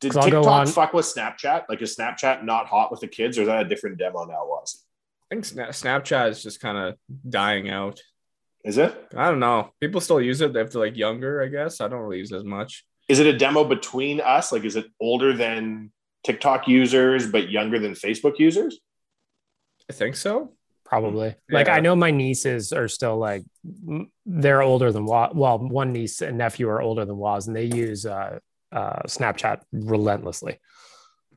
Did TikTok fuck with Snapchat? Like, is Snapchat not hot with the kids, or is that a different demo now? I think Snapchat is just kind of dying out. Is it? I don't know. People still use it. They have to like younger, I guess. I don't really use it as much. Is it a demo between us? Like, is it older than TikTok users but younger than Facebook users? I think so. Probably. Yeah. Like, I know my nieces are still like, they're older than well, one niece and nephew are older than Waz, and they use Snapchat relentlessly.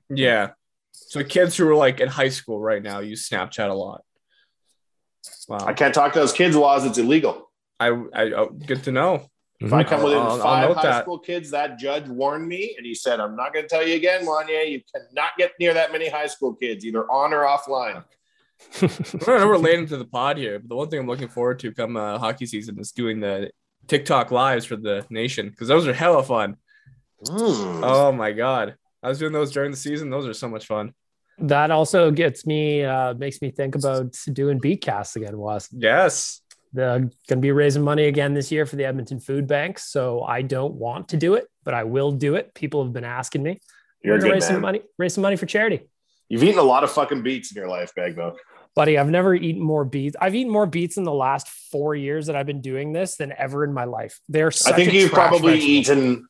Yeah. So kids who are like in high school right now use Snapchat a lot. Wow. I can't talk to those kids, Waz. It's illegal. I good to know. If I come within 5 high school kids, that judge warned me and he said, I'm not going to tell you again, Wanye, you cannot get near that many high school kids, either on or offline. We're relating to the pod here, but the one thing I'm looking forward to come hockey season is doing the TikTok lives for the nation, because those are hella fun. Oh my God. I was doing those during the season. Those are so much fun. That also makes me think about doing beat casts again, Was. Yes. They're going to be raising money again this year for the Edmonton Food Bank. So I don't want to do it, but I will do it. People have been asking me. You're going to raise some money for charity. You've eaten a lot of fucking beets in your life, Baggedmilk. Buddy, I've never eaten more beets. I've eaten more beets in the last 4 years that I've been doing this than ever in my life. They're such I think you've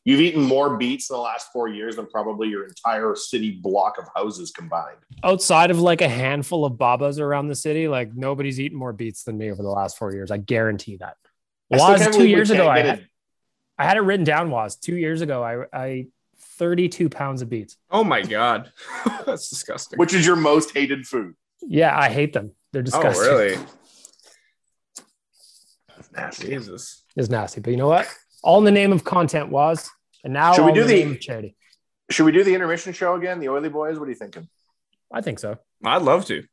eaten more beets in the last 4 years than probably your entire city block of houses combined. Outside of like a handful of babas around the city, like nobody's eaten more beets than me over the last 4 years. I guarantee that. Was 2 years ago, I had it written down. Was 2 years ago, I 32 pounds of beets. Oh my God. That's disgusting. Which is your most hated food? Yeah, I hate them. They're disgusting. Oh, really? That's nasty. Jesus. It's nasty. But you know what? All in the name of content, Was. And now should we do the name of charity. Should we do the intermission show again? The Oily Boys? What are you thinking? I think so. I'd love to.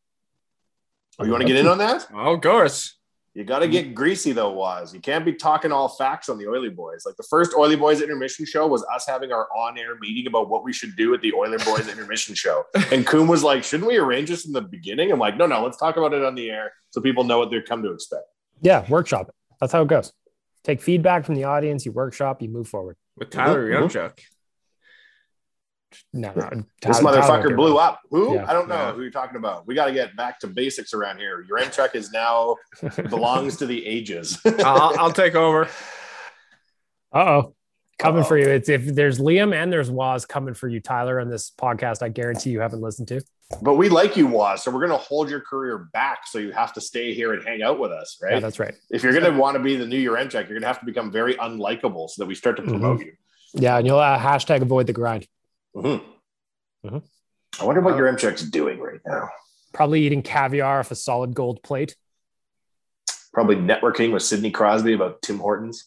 Oh, you want to get in on that? Oh, of course. You got to get greasy, though, Waz. You can't be talking all facts on the Oily Boys. Like, the first Oily Boys intermission show was us having our on-air meeting about what we should do at the Oily Boys intermission show. And Koom was like, shouldn't we arrange this in the beginning? I'm like, no, let's talk about it on the air so people know what they're come to expect. Yeah, workshop it. That's how it goes. Take feedback from the audience, you workshop, you move forward. With Tyler Youngchuck. No. This motherfucker blew up. Who? Yeah. I don't know who you're talking about. We got to get back to basics around here. Your Youngchuck is now belongs to the ages. I'll take over. Coming for you. It's if there's Liam and there's Waz coming for you, Tyler, on this podcast. I guarantee you haven't listened to. But we like you, Waz, so we're going to hold your career back, so you have to stay here and hang out with us, right? Yeah, that's right. If you're going to want to be the new Youngchuck, you're going to have to become very unlikable so that we start to promote you. Yeah, and you'll hashtag avoid the grind. I wonder what your Youngchuck's doing right now. Probably eating caviar off a solid gold plate. Probably networking with Sidney Crosby about Tim Hortons.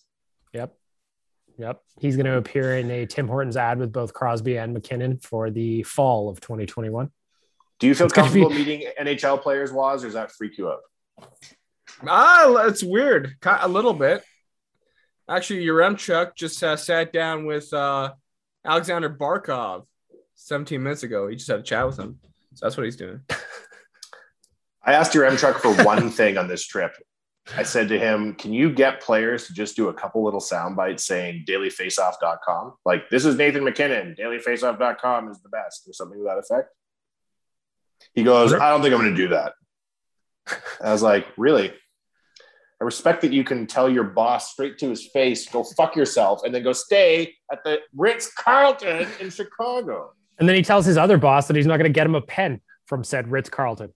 Yep. He's going to appear in a Tim Hortons ad with both Crosby and McKinnon for the fall of 2021. Do you feel comfortable meeting NHL players, Waz, or does that freak you out? It's weird. A little bit. Actually, Youngchuck just sat down with Alexander Barkov 17 minutes ago. He just had a chat with him. So that's what he's doing. I asked Youngchuck for one thing on this trip. I said to him, can you get players to just do a couple little sound bites saying dailyfaceoff.com? Like, this is Nathan McKinnon. Dailyfaceoff.com is the best, or something to that effect. He goes, I don't think I'm going to do that. I was like, really? I respect that you can tell your boss straight to his face, go fuck yourself, and then go stay at the Ritz-Carlton in Chicago. And then he tells his other boss that he's not going to get him a pen from said Ritz-Carlton.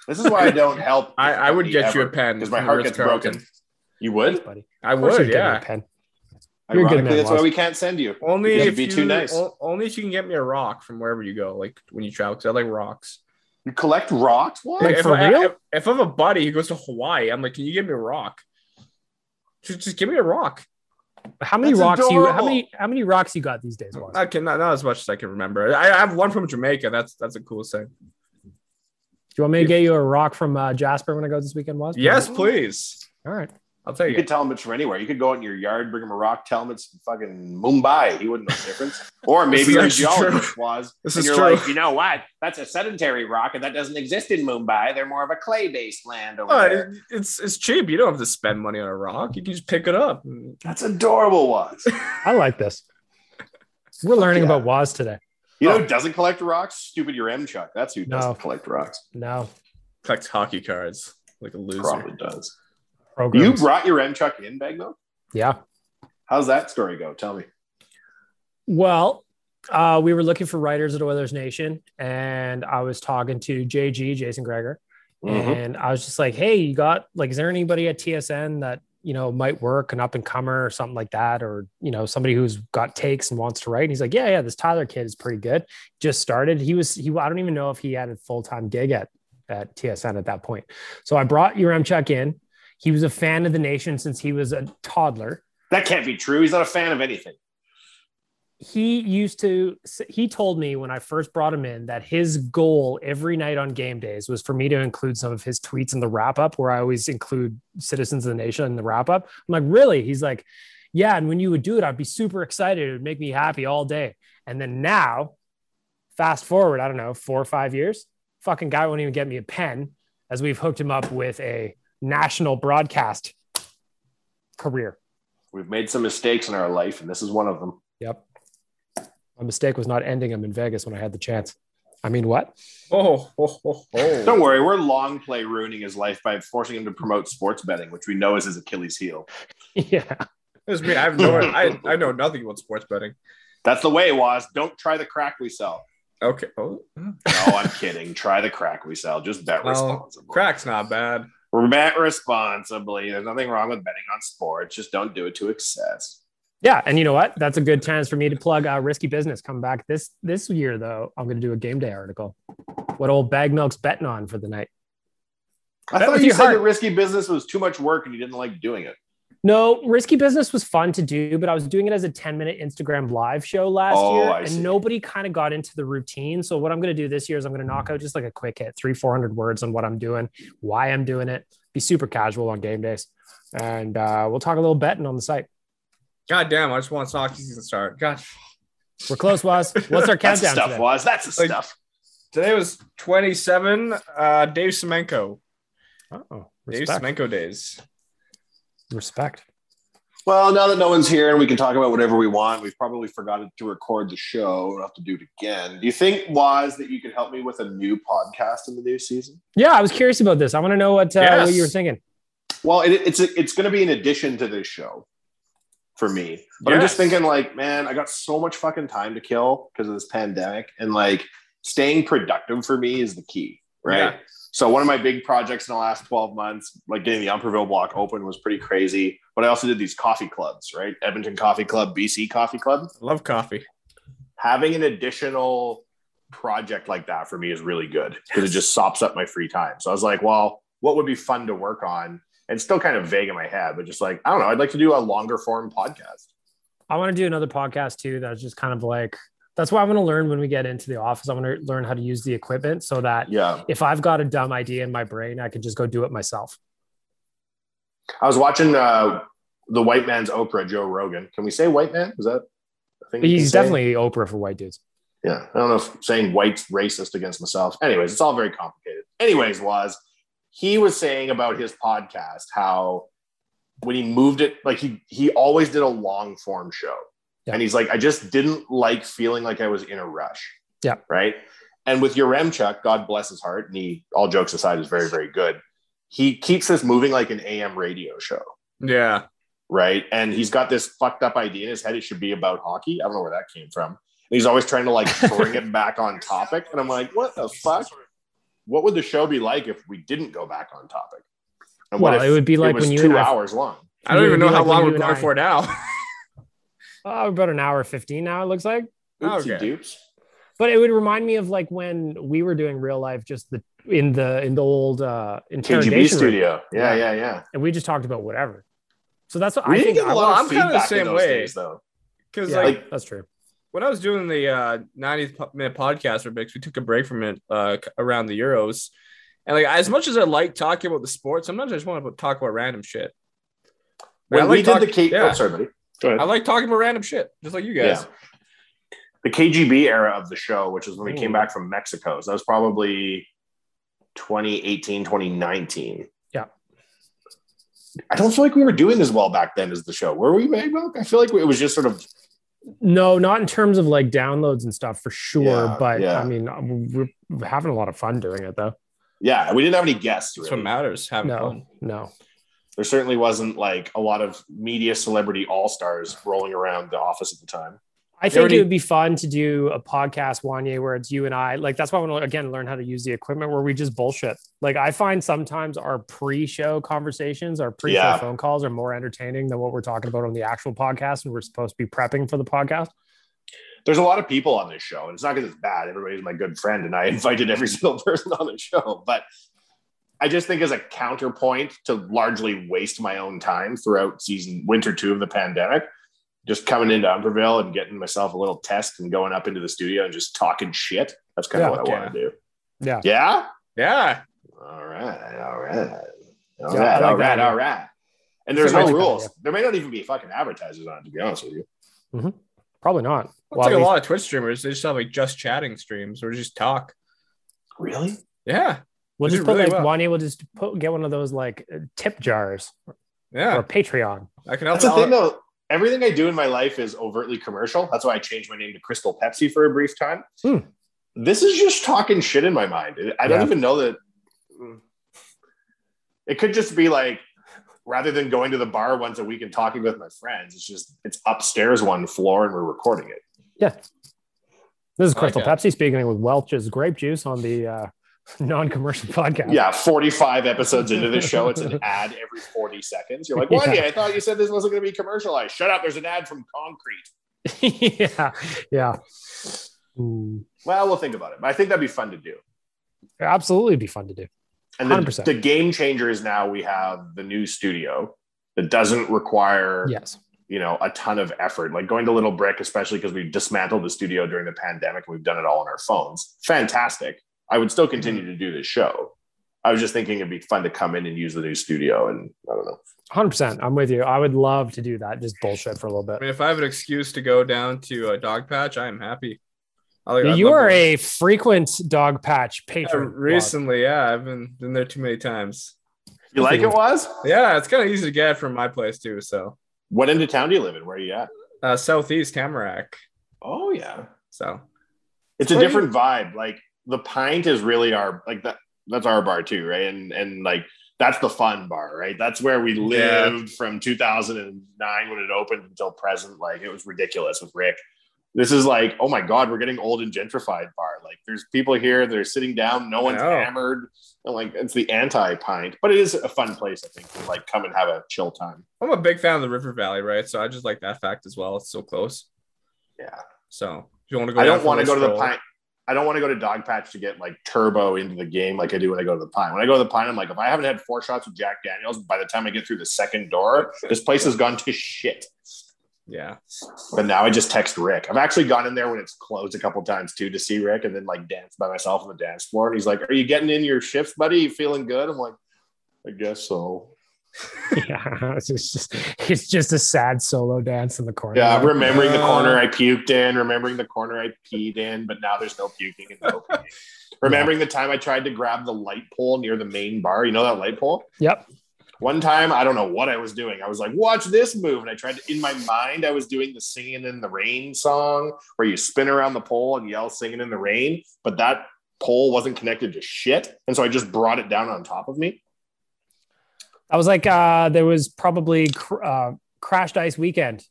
This is why I don't help. I would get you a pen because my heart gets broken. You would? Buddy. I would, yeah. Pen. You're a good Ironically, man, that's why Waz. we can't send you. Only You'd if be too nice. Only if you can get me a rock from wherever you go, like when you travel. Because I like rocks. You collect rocks? What? Like, if for real? If I have a buddy who goes to Hawaii, I'm like, can you give me a rock? Just give me a rock. How many That's rocks adorable. how many rocks you got these days, Waz? Not as much as I can remember. I have one from Jamaica. That's a cool thing. Do you want me to get you a rock from Jasper when I go this weekend, Waz? Yes, please. All right. I'll tell You you. could tell him it's from anywhere. You could go out in your yard, bring him a rock, tell him it's from fucking Mumbai. He wouldn't know the difference. Or maybe This is you're a actually geologist, was. This And is you're true. like, you know what? That's a sedentary rock, and that doesn't exist in Mumbai. They're more of a clay-based land over there. It's cheap. You don't have to spend money on a rock. You can just pick it up. That's adorable, Was. I like this. We're learning yeah. about Waz today. You know who doesn't collect rocks? Stupid your Chuck. That's who doesn't No. collect rocks. No. Collect hockey cards like a loser. Probably does. Programs. You brought your Chuck in, Baggedmilk? Yeah. How's that story go? Tell me. Well, we were looking for writers at Oilers Nation, and I was talking to JG, Jason Gregor, and I was just like, hey, you got, like, is there anybody at TSN that, you know, might work, an up and comer or something like that, or, you know, somebody who's got takes and wants to write? And he's like, yeah, this Tyler kid is pretty good. Just started. I don't even know if he had a full-time gig at TSN at that point. So I brought Chuck in. He was a fan of the Nation since he was a toddler. That can't be true. He's not a fan of anything. He told me when I first brought him in that his goal every night on game days was for me to include some of his tweets in the wrap up, where I always include Citizens of the Nation in the wrap up. I'm like, really? He's like, yeah. And when you would do it, I'd be super excited. It would make me happy all day. And then now, fast forward, I don't know, 4 or 5 years, fucking guy won't even get me a pen, as we've hooked him up with a national broadcast career. We've made some mistakes in our life, and this is one of them. Yep. My mistake was not ending him in Vegas when I had the chance. I mean, what? Oh. Don't worry, we're long play ruining his life by forcing him to promote sports betting, which we know is his Achilles heel. Yeah. It's me. I know nothing about sports betting. That's the way it was. Don't try the crack we sell. Okay. Oh. No, I'm kidding. Try the crack we sell. Just bet responsibly. Crack's not bad. Bet responsibly. There's nothing wrong with betting on sports. Just don't do it to excess. Yeah. And you know what? That's a good chance for me to plug Risky Business. Come back this year, though. I'm going to do a game day article. What old Baggedmilk's betting on for the night. I thought you said that Risky Business was too much work and you didn't like doing it. No, Risky Business was fun to do, but I was doing it as a 10-minute Instagram live show last year, and nobody kind of got into the routine. So what I'm going to do this year is I'm going to knock out just like a quick hit, 300-400 words on what I'm doing, why I'm doing it, be super casual on game days. And we'll talk a little betting on the site. God damn, I just want hockey season to start. Gosh. We're close, Waz. What's our countdown stuff, today? Waz. That's the stuff. Today was 27, Dave Semenko. Oh, Dave respect. Semenko days. Respect. Well, now that no one's here and we can talk about whatever we want, we've probably forgotten to record the show. We'll have to do it again. Do you think, Waz, that you could help me with a new podcast in the new season? Yeah, I was curious about this. I want to know what you were thinking. Well, it's going to be an addition to this show for me. But I'm just thinking, like, man, I got so much fucking time to kill because of this pandemic, and like staying productive for me is the key, right? Yeah. So one of my big projects in the last 12 months, like getting the Umperville block open, was pretty crazy. But I also did these coffee clubs, right? Edmonton Coffee Club, BC Coffee Club. I love coffee. Having an additional project like that for me is really good because it just sops up my free time. So I was like, well, what would be fun to work on? And still kind of vague in my head, but just like, I don't know, I'd like to do a longer form podcast. I want to do another podcast too. That's just kind of like, that's what I'm going to learn when we get into the office. I want to learn how to use the equipment so that if I've got a dumb idea in my brain, I can just go do it myself. I was watching the white man's Oprah, Joe Rogan. Can we say white man? Is that a thing? He's definitely Oprah for white dudes. Yeah. I don't know if saying white's racist against myself. Anyways, it's all very complicated. Anyways, he was saying about his podcast, how when he moved it, like he always did a long form show. Yeah. And he's like, I just didn't like feeling like I was in a rush. Yeah. Right. And with Chuck, God bless his heart, and he, all jokes aside, is very, very good. He keeps this moving like an AM radio show. Yeah. Right. And he's got this fucked up idea in his head. It should be about hockey. I don't know where that came from. And he's always trying to like bring it back on topic. And I'm like, what the fuck? What would the show be like if we didn't go back on topic? And well, it would be like when you 2 hours long. I don't even know how long we're going for now. About an hour 15 now, it looks like. Oopsie Okay. doops. But it would remind me of like when we were doing real life, just in the old KGB interrogation room. studio. Yeah. And we just talked about whatever. So that's what We I didn't think. get a lot I'm of kinda the feedback same in those way. days, though. Because Yeah, like that's true. when I was doing the 90-minute podcast for Bix, we took a break from it around the Euros. And like as much as I like talking about the sport, sometimes I just want to talk about random shit. When we did yeah. Oh, sorry, buddy. Go ahead. I like talking about random shit, just like you guys. Yeah. The KGB era of the show, which is when we came back from Mexico. So that was probably 2018, 2019. Yeah. I don't feel like we were doing as well back then as the show. Were we, Baggedmilk? I feel like it was just sort of... No, not in terms of like downloads and stuff for sure. Yeah, but yeah. I mean, we're having a lot of fun doing it though. Yeah, we didn't have any guests. That's Really. what matters. Having fun. No. There certainly wasn't like a lot of media celebrity all-stars rolling around the office at the time. I think it would be fun to do a podcast, Wanye, where it's you and I. Like, that's why I want to, again, learn how to use the equipment where we just bullshit. Like, I find sometimes our pre-show conversations, our pre-show phone calls are more entertaining than what we're talking about on the actual podcast. And we're supposed to be prepping for the podcast. There's a lot of people on this show, and it's not because it's bad. Everybody's my good friend, and I invited every single person on the show. But I just think as a counterpoint to largely waste my own time throughout winter 2 of the pandemic, just coming into Umberville and getting myself a little test and going up into the studio and just talking shit. That's kind of what I want to do. Yeah. Yeah? Yeah. All right. And there's no rules. There may not even be fucking advertisers on it, to be honest with you. Mm-hmm. Probably not. It's like a lot of Twitch streamers. They just have like just chatting streams or just talk. Really? Yeah. We'll just put Wanye will just get one of those like tip jars. Yeah. Or Patreon. I can help. That's the thing though. Everything I do in my life is overtly commercial. That's why I changed my name to Crystal Pepsi for a brief time. This is just talking shit in my mind. I don't even know that. It could just be like, rather than going to the bar once a week and talking with my friends, it's upstairs one floor and we're recording it. Yeah. This is Crystal Pepsi speaking with Welch's grape juice on the non-commercial podcast. Yeah, 45 episodes into this show, it's an ad every 40 seconds. You're like, Wanye, I thought you said this wasn't going to be commercialized. Shut up, there's an ad from Concrete. Yeah. Well, we'll think about it. But I think that'd be fun to do. Absolutely be fun to do. 100%. And the game changer is now we have the new studio that doesn't require a ton of effort. Like going to Little Brick, especially because we dismantled the studio during the pandemic and we've done it all on our phones. Fantastic. I would still continue to do this show. I was just thinking it'd be fun to come in and use the new studio, and I don't know. 100%. I'm with you. I would love to do that. Just bullshit for a little bit. I mean, if I have an excuse to go down to a dog patch, I am happy. You are a frequent dog patch patron. Recently, I've been there too many times. You like it, Was? Yeah, it's kind of easy to get from my place too. So, what end of town do you live in? Where are you at? Southeast Tamarack. Oh yeah. So it's a different vibe. Like the Pint is really our that's our bar too, right? And like that's the fun bar, right? That's where we lived from 2009 when it opened until present. Like it was ridiculous with Rick. This is like, oh my God, we're getting old and gentrified bar. Like there's people here that are sitting down, no one's hammered. And like it's the anti-Pint, but it is a fun place, I think, to like come and have a chill time. I'm a big fan of the River Valley, right? So I just like that fact as well. It's so close. Yeah. So if you want to go, I don't want to go to the Pint. I don't want to go to Dog Patch to get like turbo into the game like I do when I go to the Pint. When I go to the Pint, I'm like, if I haven't had 4 shots with Jack Daniels, by the time I get through the second door, this place has gone to shit. Yeah. But now I just text Rick. I've actually gone in there when it's closed a couple times too to see Rick and then like dance by myself on the dance floor. And he's like, are you getting in your shifts, buddy? You feeling good? I'm like, I guess so. Yeah, it's just a sad solo dance in the corner. Yeah, remembering the corner I puked in, remembering the corner I peed in, but now there's no puking and no peeing. Remembering the time I tried to grab the light pole near the main bar. You know that light pole? Yep. One time, I don't know what I was doing. I was like, watch this move. And I tried to, in my mind, I was doing the Singing in the Rain song where you spin around the pole and yell Singing in the Rain, but that pole wasn't connected to shit. And so I just brought it down on top of me. I was like, there was probably Crashed Ice Weekend.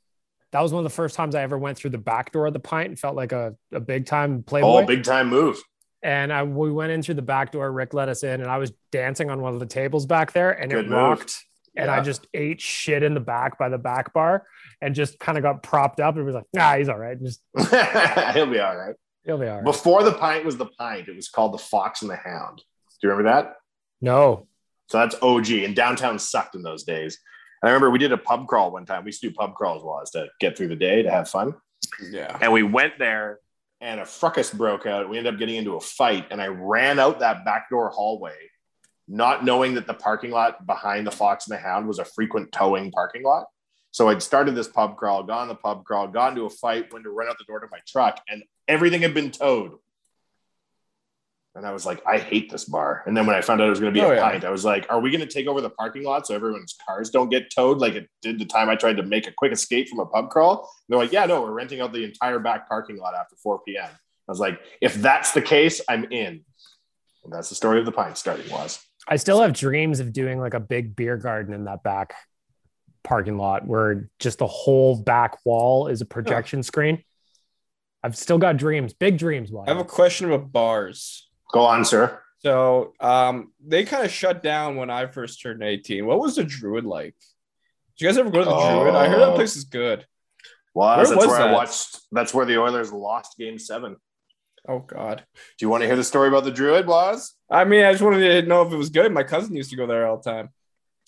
That was one of the first times I ever went through the back door of the Pint and felt like a big time Playboy. Oh, big time move. And we went in through the back door. Rick let us in, and I was dancing on one of the tables back there, and it rocked And I just ate shit in the back by the back bar and just kind of got propped up and was like, nah, he's all right. Just He'll be all right. He'll be all right. Before the pint was the pint, it was called the Fox and the Hound. Do you remember that? No. So that's OG. And downtown sucked in those days. And I remember we did a pub crawl one time. We used to do pub crawls to get through the day, to have fun. Yeah. And we went there and a fracas broke out. We ended up getting into a fight. And I ran out that backdoor hallway, not knowing that the parking lot behind the Fox and the Hound was a frequent towing parking lot. So I'd started this pub crawl, gone the pub crawl, gone to a fight, went to run out the door to my truck, and everything had been towed. And I was like, I hate this bar. And then when I found out it was going to be a pint, I was like, are we going to take over the parking lot so everyone's cars don't get towed like it did the time I tried to make a quick escape from a pub crawl? And they're like, yeah, no, we're renting out the entire back parking lot after 4 p.m. I was like, if that's the case, I'm in. And that's the story of the pint starting was. I still have dreams of doing like a big beer garden in that back parking lot where just the whole back wall is a projection screen. I've still got dreams, big dreams. I have a question about bars. Go on, sir. So they kind of shut down when I first turned 18. What was the Druid like? Did you guys ever go to the Druid? I heard that place is good. Well, that's where I watched. That's where the Oilers lost Game 7. Oh, God. Do you want to hear the story about the Druid, Waz? I mean, I just wanted to know if it was good. My cousin used to go there all the time.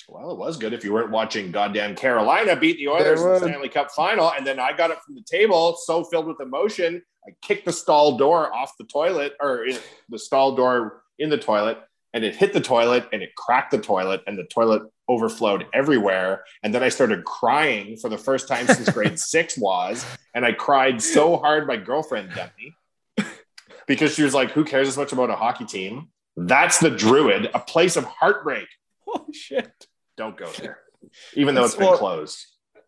Well, it was good if you weren't watching goddamn Carolina beat the Oilers in the Stanley Cup final. And then I got up from the table so filled with emotion, I kicked the stall door off the toilet, or the stall door in the toilet, and it hit the toilet and it cracked the toilet and the toilet overflowed everywhere. And then I started crying for the first time since grade 6 and I cried so hard my girlfriend dumped me because she was like, who cares as much about a hockey team? That's the Druid, a place of heartbreak. Holy shit. Don't go there, even though it's been closed.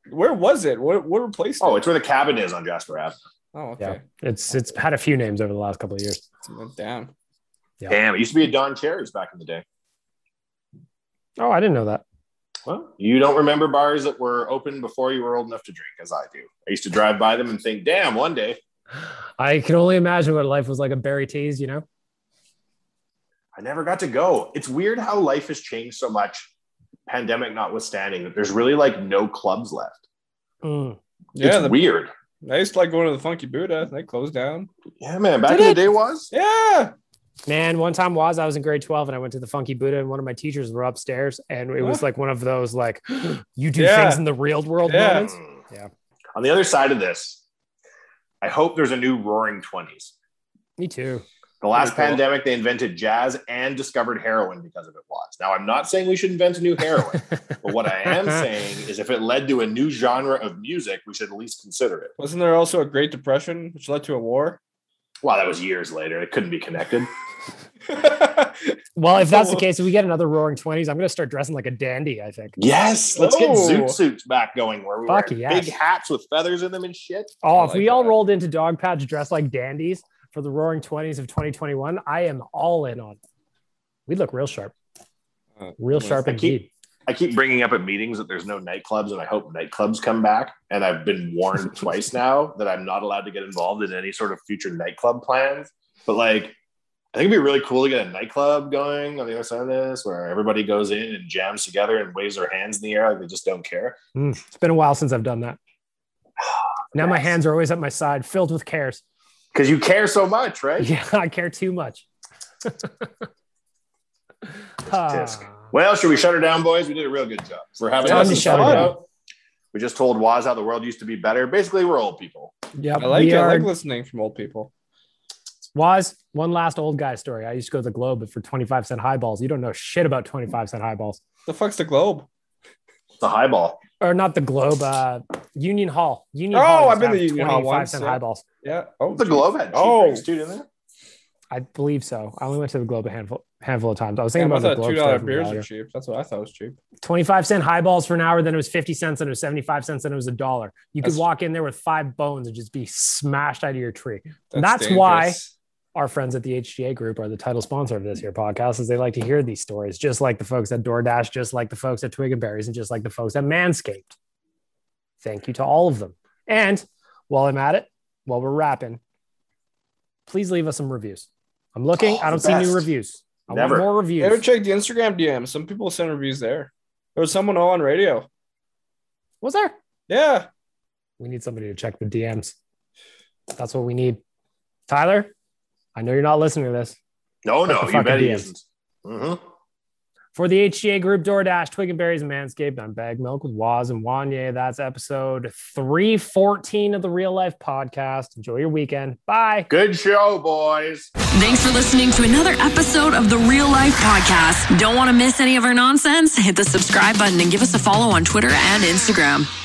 Where was it? What replaced it? Oh, it's where the cabin is on Jasper Ave. Oh, okay. Yeah. It's had a few names over the last couple of years. Damn. Yeah. Damn, it used to be a Don Cherry's back in the day. Oh, I didn't know that. Well, you don't remember bars that were open before you were old enough to drink, as I do. I used to drive by them and think, damn, one day. I can only imagine what life was like at Barry T's, you know? I never got to go. It's weird how life has changed so much, pandemic notwithstanding, that there's really like no clubs left. Mm. Yeah, it's weird. I used to like going to the Funky Buddha. They closed down. Yeah, man. Back in the day was? Yeah. Man, one time I was in grade 12 and I went to the Funky Buddha and one of my teachers were upstairs and it was like one of those like, you do things in the real world moments. Yeah. On the other side of this, I hope there's a new Roaring 20s. Me too. The last pandemic, they invented jazz and discovered heroin because of it was. Now, I'm not saying we should invent a new heroin, but what I am saying is if it led to a new genre of music, we should at least consider it. Wasn't there also a Great Depression, which led to a war? Well, that was years later. It couldn't be connected. Well, if that's the case, if we get another Roaring 20s, I'm going to start dressing like a dandy, I think. Yes. Let's get zoot suits back going where we wear big hats with feathers in them and shit. Oh, if we all rolled into Dog Patch dressed like dandies for the Roaring 20s of 2021, I am all in on it. We'd look real sharp. Real sharp indeed. I keep bringing up at meetings that there's no nightclubs, and I hope nightclubs come back. And I've been warned twice now that I'm not allowed to get involved in any sort of future nightclub plans. But like, I think it'd be really cool to get a nightclub going on the other side of this, where everybody goes in and jams together and waves their hands in the air like they just don't care. It's been a while since I've done that. Now my hands are always at my side, filled with cares. Because you care so much, right? Yeah, I care too much. Well, should we shut her down, boys? We did a real good job. We're having us shut her down. We just told Waz how the world used to be better. Basically, we're old people. Yeah, I like listening from old people. Waz, one last old guy story. I used to go to the Globe for 25-cent highballs. You don't know shit about 25-cent highballs. The fuck's the Globe? It's a highball. Or not the Globe, Union Hall. Hall I've been to Union Hall once. 25-cent highballs. Yeah. Oh, the Globe had cheap drinks too, didn't it? I believe so. I only went to the Globe a handful of times. I was thinking about the Globe. $2 beers are cheap. That's what I thought was cheap. 25-cent highballs for an hour, then it was 50 cents, then it was 75 cents, then it was $1. You could walk in there with 5 bones and just be smashed out of your tree. That's why our friends at the HGA Group are the title sponsor of this here podcast, is they like to hear these stories, just like the folks at DoorDash, just like the folks at Twig and Berries, and just like the folks at Manscaped. Thank you to all of them. And while I'm at it, while we're wrapping, please leave us some reviews. I'm looking. I don't see new reviews. I want more reviews. Ever check the Instagram DM? Some people send reviews there. There was someone on radio. Was there? Yeah. We need somebody to check the DMs. That's what we need. Tyler, I know you're not listening to this. No, you bet he isn't. Mm-hmm. For the HGA Group, DoorDash, Twig and Berries, and Manscaped, I'm Baggedmilk with Waz and Wanye. That's episode 314 of the Real Life Podcast. Enjoy your weekend. Bye. Good show, boys. Thanks for listening to another episode of the Real Life Podcast. Don't want to miss any of our nonsense? Hit the subscribe button and give us a follow on Twitter and Instagram.